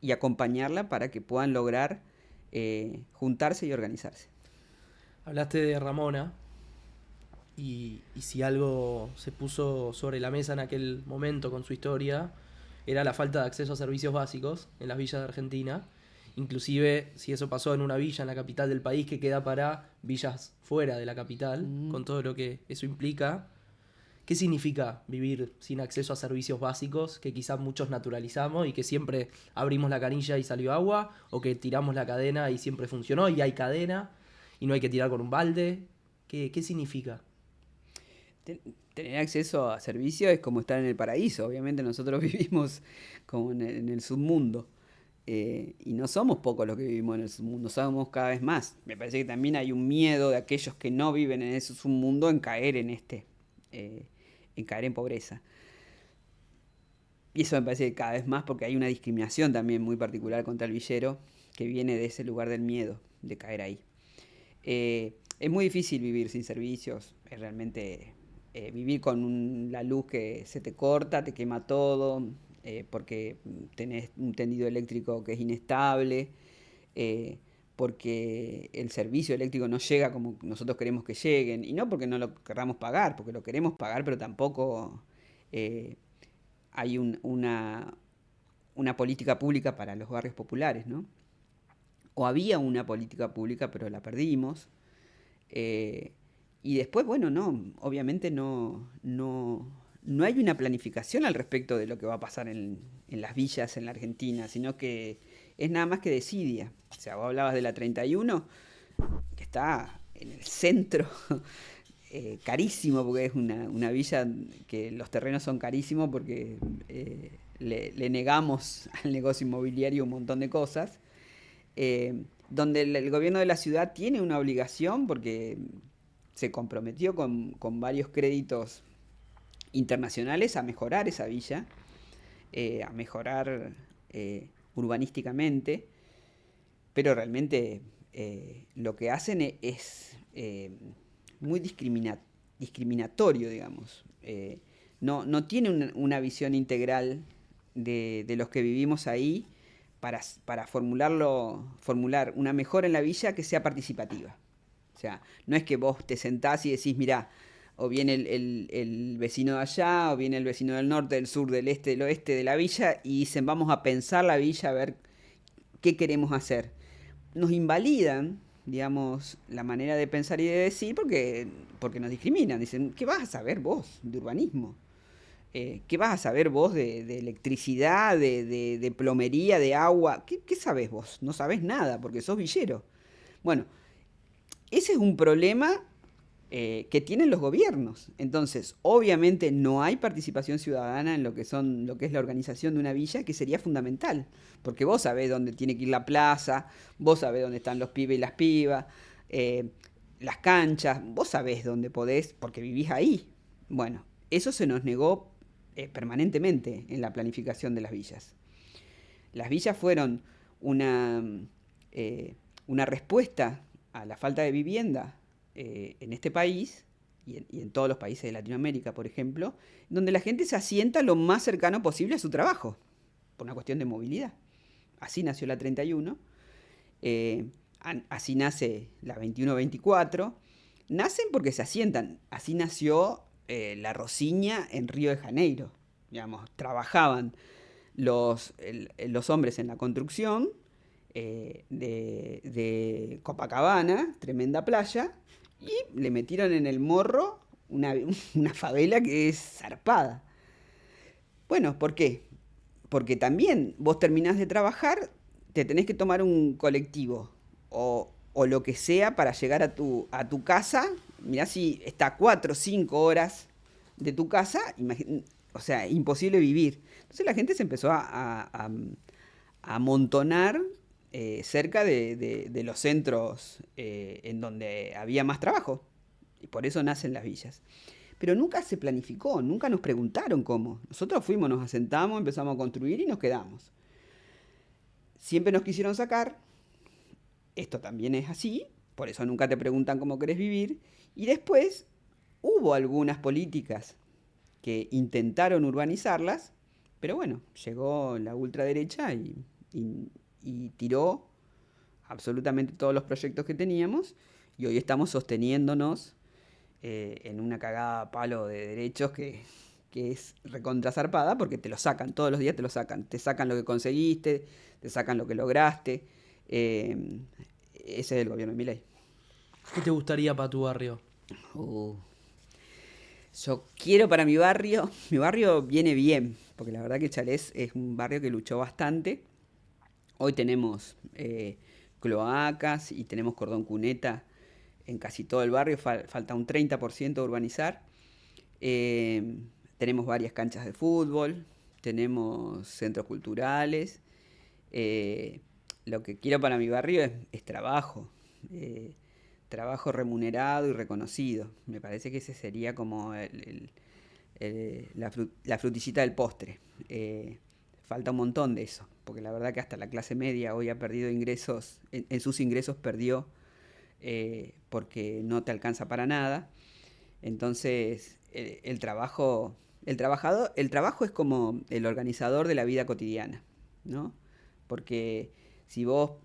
y acompañarla para que puedan lograr juntarse y organizarse. Hablaste de Ramona y si algo se puso sobre la mesa en aquel momento con su historia era la falta de acceso a servicios básicos en las villas de Argentina. Inclusive si eso pasó en una villa en la capital del país que queda para villas fuera de la capital, con todo lo que eso implica. ¿Qué significa vivir sin acceso a servicios básicos que quizás muchos naturalizamos y que siempre abrimos la canilla y salió agua, o que tiramos la cadena y siempre funcionó y hay cadena y no hay que tirar con un balde? ¿Qué significa? Tener acceso a servicios es como estar en el paraíso. Obviamente nosotros vivimos como en el submundo. Y no somos pocos los que vivimos en el submundo, somos cada vez más. Me parece que también hay un miedo de aquellos que no viven en ese submundo en caer en caer en pobreza. Y eso me parece que cada vez más porque hay una discriminación también muy particular contra el villero que viene de ese lugar del miedo, de caer ahí. Es muy difícil vivir sin servicios, es realmente vivir con la luz que se te corta, te quema todo, porque tenés un tendido eléctrico que es inestable, porque el servicio eléctrico no llega como nosotros queremos que lleguen, y no porque no lo queramos pagar, porque lo queremos pagar, pero tampoco hay una política pública para los barrios populares, ¿no? O había una política pública, pero la perdimos. Y después, bueno, no, obviamente no hay una planificación al respecto de lo que va a pasar en las villas en la Argentina, sino que es nada más que desidia. O sea, vos hablabas de la 31, que está en el centro, carísimo, porque es una villa que los terrenos son carísimos porque le negamos al negocio inmobiliario un montón de cosas, donde el gobierno de la ciudad tiene una obligación porque se comprometió con varios créditos internacionales a mejorar esa villa, a mejorar urbanísticamente, pero realmente lo que hacen es muy discriminatorio, digamos. No tiene una visión integral de los que vivimos ahí para formular una mejora en la villa que sea participativa. O sea, no es que vos te sentás y decís, mirá, o viene el vecino de allá, o viene el vecino del norte, del sur, del este, del oeste de la villa, y dicen, vamos a pensar la villa, a ver qué queremos hacer. Nos invalidan, digamos, la manera de pensar y de decir porque nos discriminan. Dicen, ¿qué vas a saber vos de urbanismo? ¿Qué vas a saber vos de electricidad, de plomería, de agua? ¿Qué sabés vos? No sabés nada porque sos villero. Bueno, ese es un problema que tienen los gobiernos. Entonces, obviamente no hay participación ciudadana en lo que es la organización de una villa, que sería fundamental, porque vos sabés dónde tiene que ir la plaza, vos sabés dónde están los pibes y las pibas, las canchas, vos sabés dónde podés, porque vivís ahí. Bueno, eso se nos negó permanentemente en la planificación de las villas. Las villas fueron una respuesta a la falta de vivienda en este país y en todos los países de Latinoamérica, por ejemplo, donde la gente se asienta lo más cercano posible a su trabajo, por una cuestión de movilidad. Así nació la 31, así nace la 21-24, nacen porque se asientan. Así nació la Rosiña en Río de Janeiro. Digamos, trabajaban los hombres en la construcción, de Copacabana, tremenda playa, y le metieron en el morro una, una favela que es zarpada. Bueno, ¿por qué? Porque también vos terminás de trabajar, te tenés que tomar un colectivo o lo que sea para llegar a tu casa. Mirá si está a 4 o 5 horas de tu casa, o sea, imposible vivir. Entonces la gente se empezó a amontonar cerca de los centros en donde había más trabajo. Y por eso nacen las villas. Pero nunca se planificó, nunca nos preguntaron cómo. Nosotros fuimos, nos asentamos, empezamos a construir y nos quedamos. Siempre nos quisieron sacar, esto también es así, por eso nunca te preguntan cómo querés vivir. Y después hubo algunas políticas que intentaron urbanizarlas, pero bueno, llegó la ultraderecha y tiró absolutamente todos los proyectos que teníamos y hoy estamos sosteniéndonos en una cagada a palo de derechos que es recontra zarpada porque te lo sacan, todos los días te sacan lo que conseguiste, te sacan lo que lograste. Ese es el gobierno de Milei. ¿Qué te gustaría para tu barrio? Uh, yo quiero para mi barrio viene bien, porque la verdad que Chalés es un barrio que luchó bastante. Hoy tenemos cloacas y tenemos cordón cuneta en casi todo el barrio, falta un 30% de urbanizar. Eh, Tenemos varias canchas de fútbol, tenemos centros culturales. Eh, lo que quiero para mi barrio es trabajo, eh, trabajo remunerado y reconocido. Me parece que ese sería como la frutillita del postre. Falta un montón de eso, porque la verdad que hasta la clase media hoy ha perdido ingresos, en sus ingresos perdió porque no te alcanza para nada. Entonces, el trabajo es como el organizador de la vida cotidiana, ¿no? Porque si vos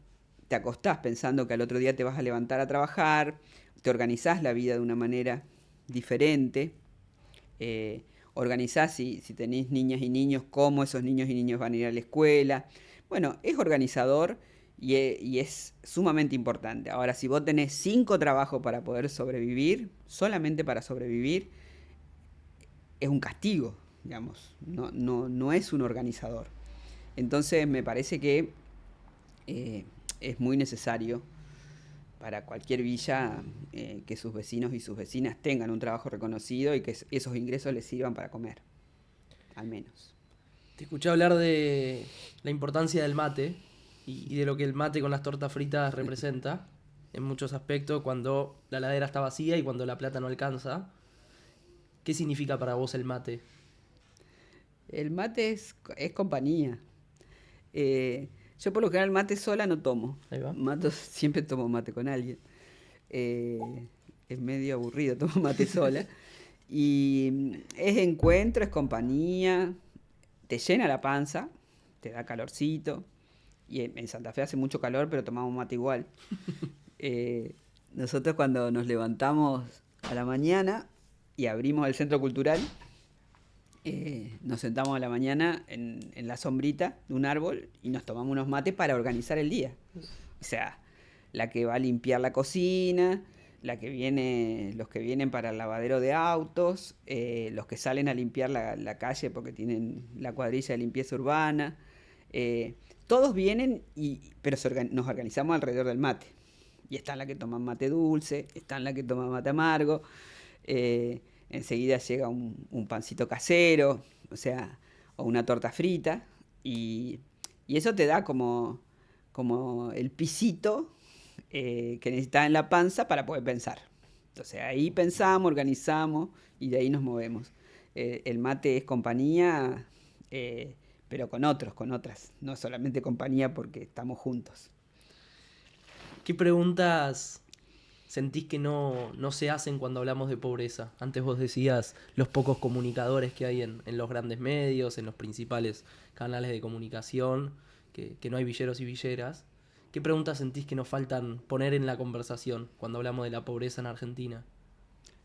te acostás pensando que al otro día te vas a levantar a trabajar, te organizás la vida de una manera diferente, organizás si tenés niñas y niños, cómo esos niños y niños van a ir a la escuela. Bueno, es organizador y es sumamente importante. Ahora, si vos tenés 5 trabajos para poder sobrevivir, solamente para sobrevivir, es un castigo, digamos, no es un organizador. Entonces me parece que es muy necesario para cualquier villa que sus vecinos y sus vecinas tengan un trabajo reconocido y que esos ingresos les sirvan para comer, al menos. Te escuché hablar de la importancia del mate y de lo que el mate con las tortas fritas representa en muchos aspectos cuando la heladera está vacía y cuando la plata no alcanza. ¿Qué significa para vos el mate? El mate es compañía. Yo por lo general mate sola no tomo. Ahí va. Siempre tomo mate con alguien. Eh, es medio aburrido tomar mate sola. Y es encuentro, es compañía, te llena la panza, te da calorcito. Y en Santa Fe hace mucho calor, pero tomamos mate igual. Nosotros cuando nos levantamos a la mañana y abrimos el centro cultural, nos sentamos a la mañana en la sombrita de un árbol y nos tomamos unos mates para organizar el día. O sea, la que va a limpiar la cocina, los que vienen para el lavadero de autos, los que salen a limpiar la calle porque tienen la cuadrilla de limpieza urbana. Todos vienen, pero nos organizamos alrededor del mate. Y están las que toman mate dulce, están las que toman mate amargo. Enseguida llega un pancito casero, o sea, o una torta frita. Y eso te da como el pisito que necesitas en la panza para poder pensar. Entonces ahí pensamos, organizamos y de ahí nos movemos. El mate es compañía, pero con otros, con otras. No solamente compañía porque estamos juntos. ¿Qué preguntas sentís que no se hacen cuando hablamos de pobreza? Antes vos decías los pocos comunicadores que hay en los grandes medios, en los principales canales de comunicación, que no hay villeros y villeras. ¿Qué preguntas sentís que nos faltan poner en la conversación cuando hablamos de la pobreza en Argentina?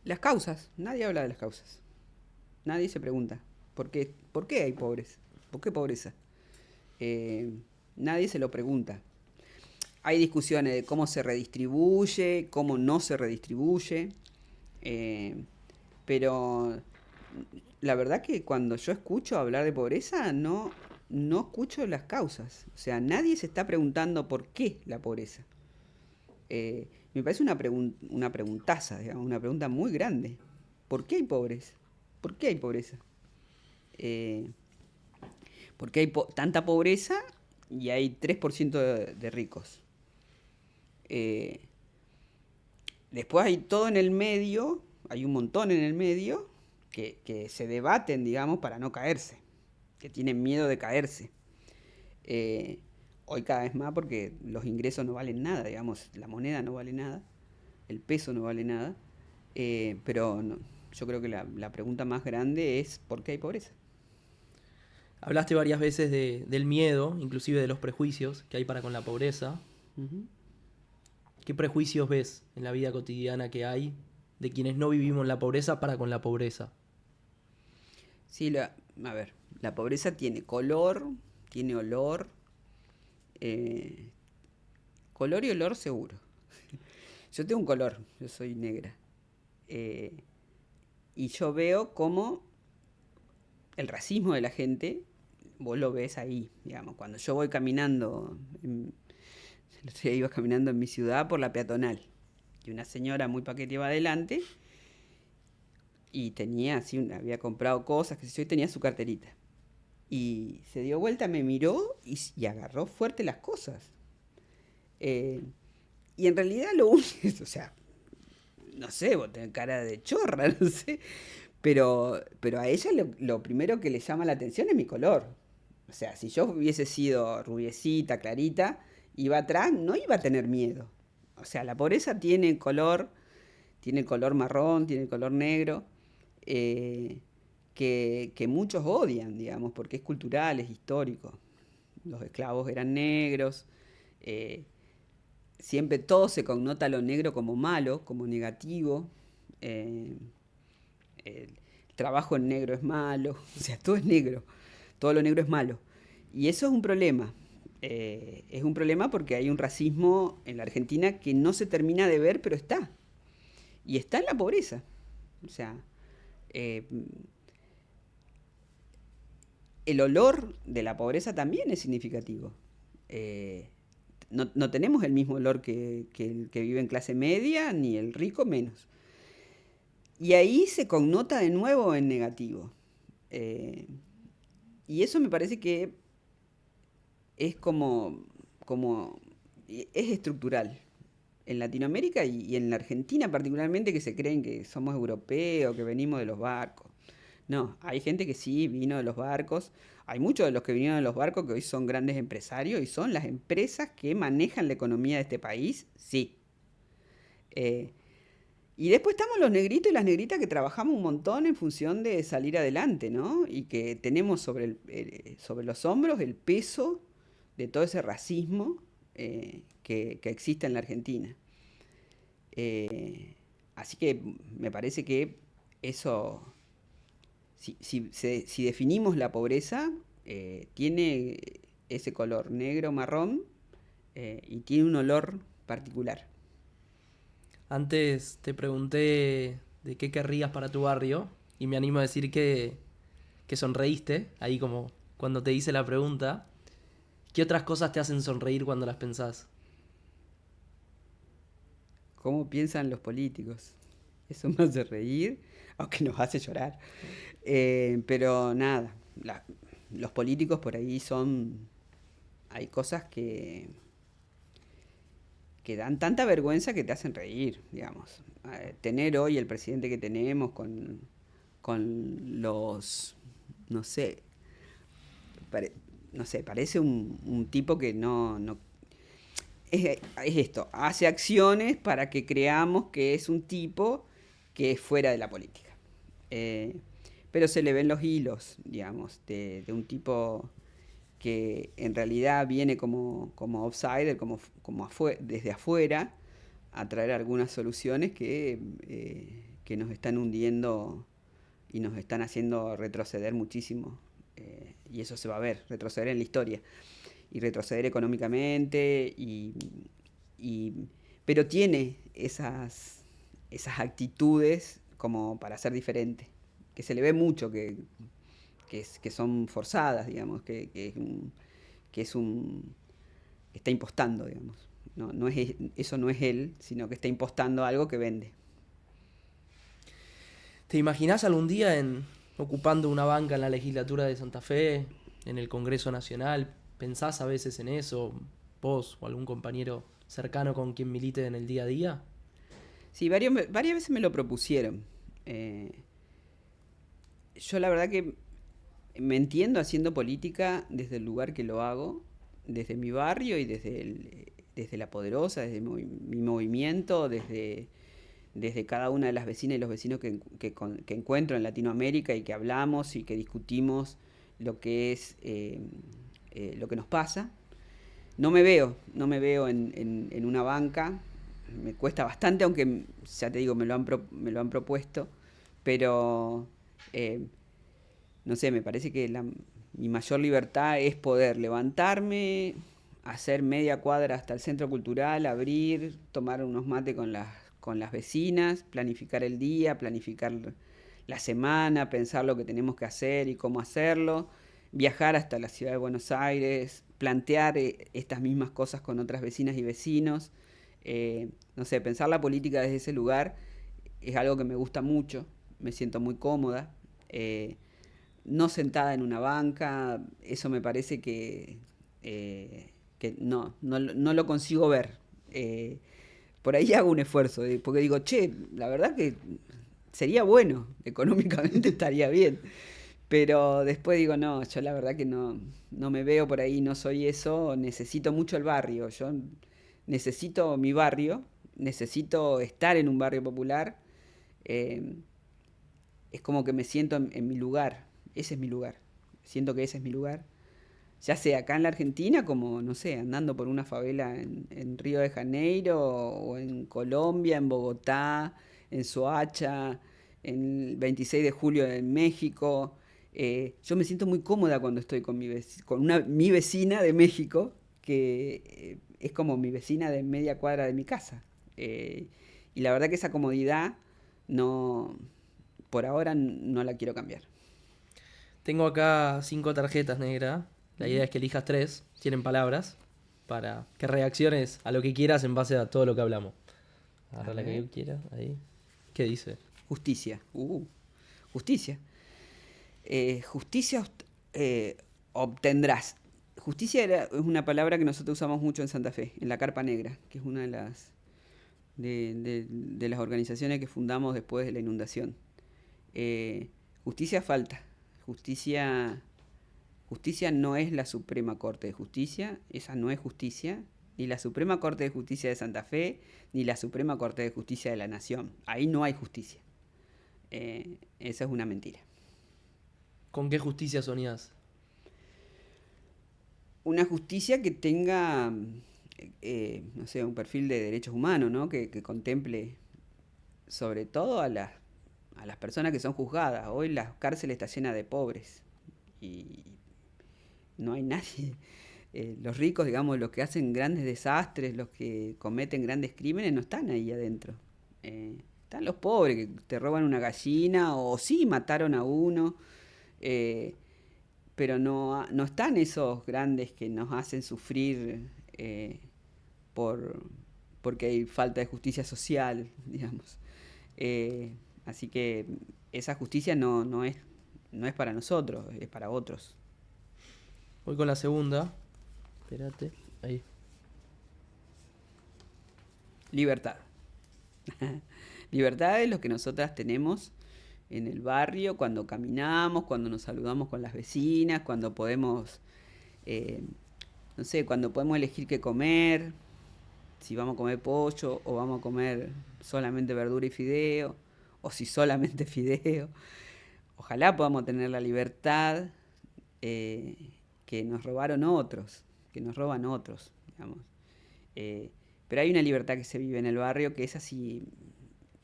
Las causas, nadie habla de las causas. Nadie se pregunta, ¿por qué hay pobres? ¿Por qué pobreza? Nadie se lo pregunta. hay discusiones de cómo se redistribuye, cómo no se redistribuye, pero la verdad que cuando yo escucho hablar de pobreza, no escucho las causas. O sea, nadie se está preguntando por qué la pobreza. Me parece una preguntaza, digamos, una pregunta muy grande. ¿Por qué hay pobreza? ¿Por qué hay pobreza? Eh, ¿Por qué hay tanta pobreza y hay 3% de ricos? Eh, Después hay todo en el medio, hay un montón en el medio que se debaten, digamos, para no caerse, que tienen miedo de caerse. Eh, Hoy cada vez más porque los ingresos no valen nada, digamos, la moneda no vale nada, el peso no vale nada, pero yo creo que la pregunta más grande es ¿por qué hay pobreza? Hablaste varias veces del miedo, inclusive de los prejuicios que hay para con la pobreza. Ujú. ¿Qué prejuicios ves en la vida cotidiana que hay de quienes no vivimos la pobreza para con la pobreza? Sí, a ver, la pobreza tiene color, tiene olor, eh, color y olor seguro. Yo tengo un color, yo soy negra. eh, y yo veo cómo el racismo de la gente, vos lo ves ahí, digamos. Cuando yo voy caminando, el otro día iba caminando en mi ciudad por la peatonal, y una señora muy paquete iba adelante, y tenía así, había comprado cosas, que sé yo, y tenía su carterita. Y se dio vuelta, me miró y agarró fuerte las cosas. Eh, y en realidad lo único, o sea, no sé, vos tenés cara de chorra, no sé, pero a ella lo primero que le llama la atención es mi color. O sea, si yo hubiese sido rubiecita, clarita, iba atrás, no iba a tener miedo. O sea, la pobreza tiene el color marrón, tiene el color negro, eh, que muchos odian, digamos, porque es cultural, es histórico. Los esclavos eran negros, eh, siempre todo se connota lo negro como malo, como negativo. eh, el trabajo en negro es malo, o sea, todo es negro, todo lo negro es malo. Y eso es un problema. Es un problema porque hay un racismo en la Argentina que no se termina de ver, pero está. Y está en la pobreza. O sea, eh, el olor de la pobreza también es significativo. Eh, no tenemos el mismo olor que el que vive en clase media, ni el rico menos. Y ahí se connota de nuevo en negativo. Eh, y eso me parece que es es estructural. En Latinoamérica y en la Argentina particularmente que se creen que somos europeos, que venimos de los barcos. No, hay gente que sí vino de los barcos. Hay muchos de los que vinieron de los barcos que hoy son grandes empresarios y son las empresas que manejan la economía de este país, sí. Eh, y después estamos los negritos y las negritas que trabajamos un montón en función de salir adelante, ¿no? Y que tenemos sobre los hombros el peso de todo ese racismo que existe en la Argentina. Eh, Así que me parece que eso, si definimos la pobreza, tiene ese color negro, marrón, y tiene un olor particular. Antes te pregunté de qué querrías para tu barrio y me animo a decir que sonreíste, ahí como cuando te hice la pregunta. ¿Qué otras cosas te hacen sonreír cuando las pensás? ¿Cómo piensan los políticos? Eso me hace reír, aunque nos hace llorar. Pero nada, los políticos por ahí son... Hay cosas que dan tanta vergüenza que te hacen reír, digamos. Tener hoy el presidente que tenemos con los... No sé, pare- no sé, parece un tipo que no es esto, hace acciones para que creamos que es un tipo que es fuera de la política. Eh, pero se le ven los hilos, digamos, de un tipo que en realidad viene como outsider, desde afuera, a traer algunas soluciones que nos están hundiendo y nos están haciendo retroceder muchísimo. Y eso se va a ver, retroceder en la historia y retroceder económicamente pero tiene esas actitudes como para ser diferente, que se le ve mucho que son forzadas, digamos, que está impostando, digamos. No eso no es él, sino que está impostando algo que vende. ¿Te imaginás algún día ocupando una banca en la legislatura de Santa Fe, en el Congreso Nacional? ¿Pensás a veces en eso, vos o algún compañero cercano con quien milite en el día a día? Sí, varias veces me lo propusieron. Yo la verdad que me entiendo haciendo política desde el lugar que lo hago, desde mi barrio y desde La Poderosa, desde mi movimiento, desde cada una de las vecinas y los vecinos que encuentro en Latinoamérica y que hablamos y que discutimos lo que es lo que nos pasa. No me veo en una banca, me cuesta bastante, aunque ya te digo, me lo han propuesto, pero no sé, me parece que mi mayor libertad es poder levantarme, hacer media cuadra hasta el centro cultural, abrir, tomar unos mates con las vecinas, planificar el día, planificar la semana, pensar lo que tenemos que hacer y cómo hacerlo, viajar hasta la ciudad de Buenos Aires, plantear estas mismas cosas con otras vecinas y vecinos. No sé, pensar la política desde ese lugar es algo que me gusta mucho, me siento muy cómoda. No sentada en una banca, eso me parece que no lo consigo ver. Por ahí hago un esfuerzo, porque digo, che, la verdad que sería bueno, económicamente estaría bien. Pero después digo, no, yo la verdad que no me veo por ahí, no soy eso, necesito mucho el barrio, yo necesito mi barrio, necesito estar en un barrio popular, eh, es como que me siento en mi lugar, ese es mi lugar, siento que ese es mi lugar, ya sea acá en la Argentina como, no sé, andando por una favela en Río de Janeiro o en Colombia, en Bogotá, en Soacha, en el 26 de julio en México. Yo me siento muy cómoda cuando estoy con mi vecina de México, que es como mi vecina de media cuadra de mi casa. Y la verdad que esa comodidad no, por ahora no la quiero cambiar. Tengo acá 5 tarjetas negras. La idea Mm. es que elijas 3. Tienen palabras para que reacciones a lo que quieras en base a todo lo que hablamos. A Agarra la que ver. yo quiera. Ahí. ¿Qué dice? Justicia. Justicia. Justicia obtendrás. Justicia es una palabra que nosotros usamos mucho en Santa Fe, en la Carpa Negra, que es una de las organizaciones que fundamos después de la inundación. Justicia falta. Justicia, justicia no es la Suprema Corte de Justicia, esa no es justicia, ni la Suprema Corte de Justicia de Santa Fe, ni la Suprema Corte de Justicia de la Nación. Ahí no hay justicia. Esa es una mentira. ¿Con qué justicia soñás? Una justicia que tenga, no sé, un perfil de derechos humanos, ¿no? Que contemple sobre todo a las personas que son juzgadas. Hoy la cárcel está llena de pobres y no hay nadie. Los ricos, digamos, los que hacen grandes desastres, los que cometen grandes crímenes, no están ahí adentro. Están los pobres que te roban una gallina o sí mataron a uno. eh, pero no están esos grandes que nos hacen sufrir por, porque hay falta de justicia social, digamos. Eh, Así que esa justicia no es para nosotros, es para otros. Voy con la segunda. Espérate. Ahí. Libertad. Libertad es lo que nosotras tenemos en el barrio, cuando caminamos, cuando nos saludamos con las vecinas, cuando podemos, eh, no sé, cuando podemos elegir qué comer, si vamos a comer pollo o vamos a comer solamente verdura y fideo, o si solamente fideo. Ojalá podamos tener la libertad eh, que nos robaron otros, que nos roban otros, digamos. Eh, pero hay una libertad que se vive en el barrio que esa sí,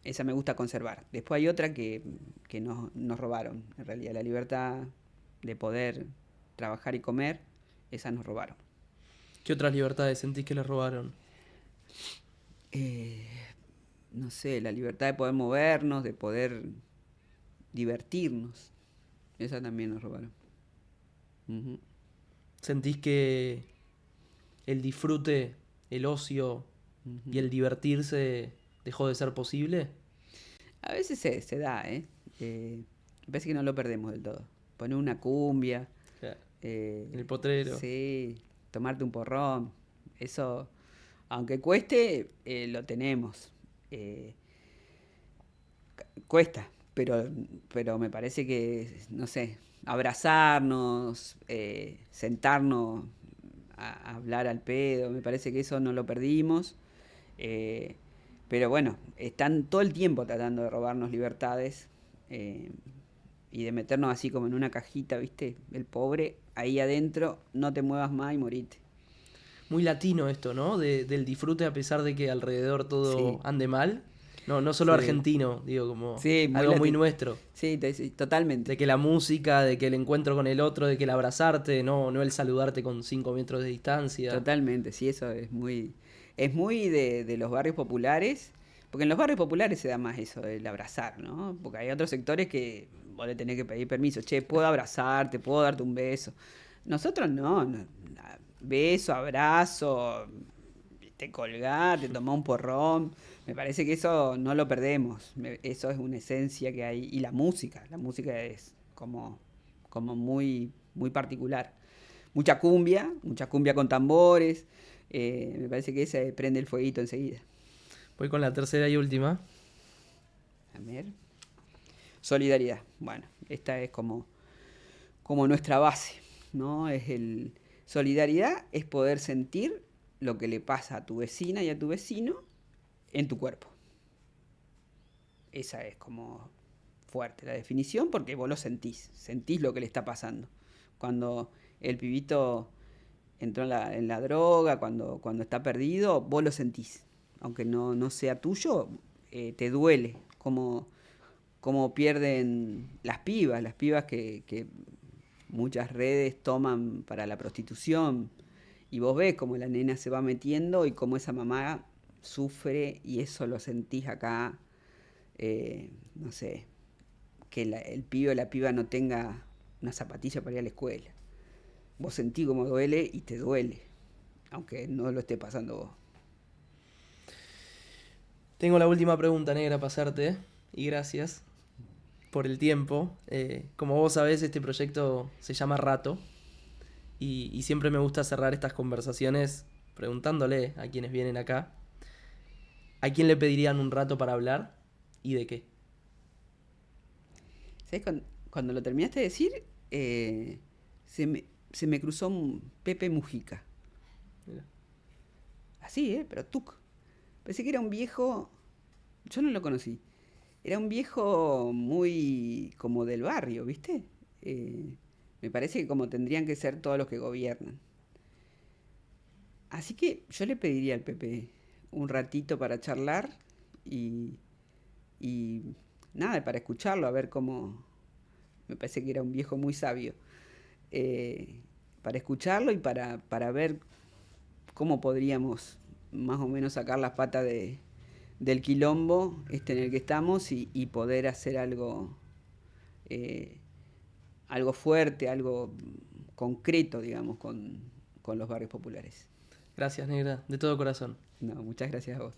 esa me gusta conservar. Después hay otra que nos robaron. En realidad, la libertad de poder trabajar y comer, esa nos robaron. ¿Qué otras libertades sentís que le robaron? eh, no sé, la libertad de poder movernos, de poder divertirnos. Esa también nos robaron. Ujú. ¿Sentís que el disfrute, el ocio y el divertirse dejó de ser posible? A veces se da, ¿eh? Me parece que no lo perdemos del todo. Poner una cumbia, Claro. En el eh, potrero. sí, tomarte un porrón, eso, aunque cueste, lo tenemos. Eh, Cuesta, pero me parece que, no sé, abrazarnos, sentarnos a hablar al pedo, me parece que eso no lo perdimos. Eh, pero bueno, están todo el tiempo tratando de robarnos libertades eh, y de meternos así como en una cajita, ¿viste? El pobre, ahí adentro, no te muevas más y morite. Muy latino esto, ¿no? Del disfrute a pesar de que alrededor todo Sí, ande mal. No, no solo sí, argentino, digo, como sí, muy algo muy latino. nuestro. Sí, sí, totalmente. De que la música, de que el encuentro con el otro, de que el abrazarte, no el saludarte con 5 metros de distancia. Totalmente, sí, eso es muy de los barrios populares, porque en los barrios populares se da más eso, el abrazar, ¿no? Porque hay otros sectores que vos le tenés que pedir permiso, che, puedo abrazarte, puedo darte un beso. Nosotros beso, abrazo, te colgás, te tomás un porrón, me parece que eso no lo perdemos, eso es una esencia que hay, y la música es como muy, muy particular. Mucha cumbia con tambores. Me parece que ese prende el fueguito enseguida. Voy con la tercera y última. A ver. Solidaridad. Bueno, esta es como nuestra base, ¿no? Solidaridad es poder sentir lo que le pasa a tu vecina y a tu vecino en tu cuerpo. Esa es como fuerte la definición porque vos lo sentís lo que le está pasando. Cuando el pibito entró en la droga, cuando está perdido, vos lo sentís. Aunque no sea tuyo, te duele como pierden las pibas que muchas redes toman para la prostitución. Y vos ves cómo la nena se va metiendo y cómo esa mamá sufre y eso lo sentís acá, no sé, que el pibe o la piba no tenga una zapatilla para ir a la escuela. Vos sentís cómo duele y te duele, aunque no lo esté pasando vos. Tengo la última pregunta, negra, para hacerte. Y gracias por el tiempo. Como vos sabés, este proyecto se llama Rato. Y siempre me gusta cerrar estas conversaciones preguntándole a quienes vienen acá, ¿a quién le pedirían un rato para hablar y de qué? ¿Sabés? Cuando lo terminaste de decir, se me cruzó un Pepe Mujica. Mira. Así, pero tuc. Pensé que era un viejo, yo no lo conocí. Era un viejo muy como del barrio, ¿viste? Me parece que como tendrían que ser todos los que gobiernan. Así que yo le pediría al Pepe un ratito para charlar y, y nada, para escucharlo, a ver cómo. Me parece que era un viejo muy sabio. eh, para escucharlo y para ver cómo podríamos más o menos sacar las patas del quilombo en el que estamos y poder hacer eh, algo fuerte, algo concreto, digamos, con los barrios populares. Gracias, negra, de todo corazón. No, muchas gracias a vos.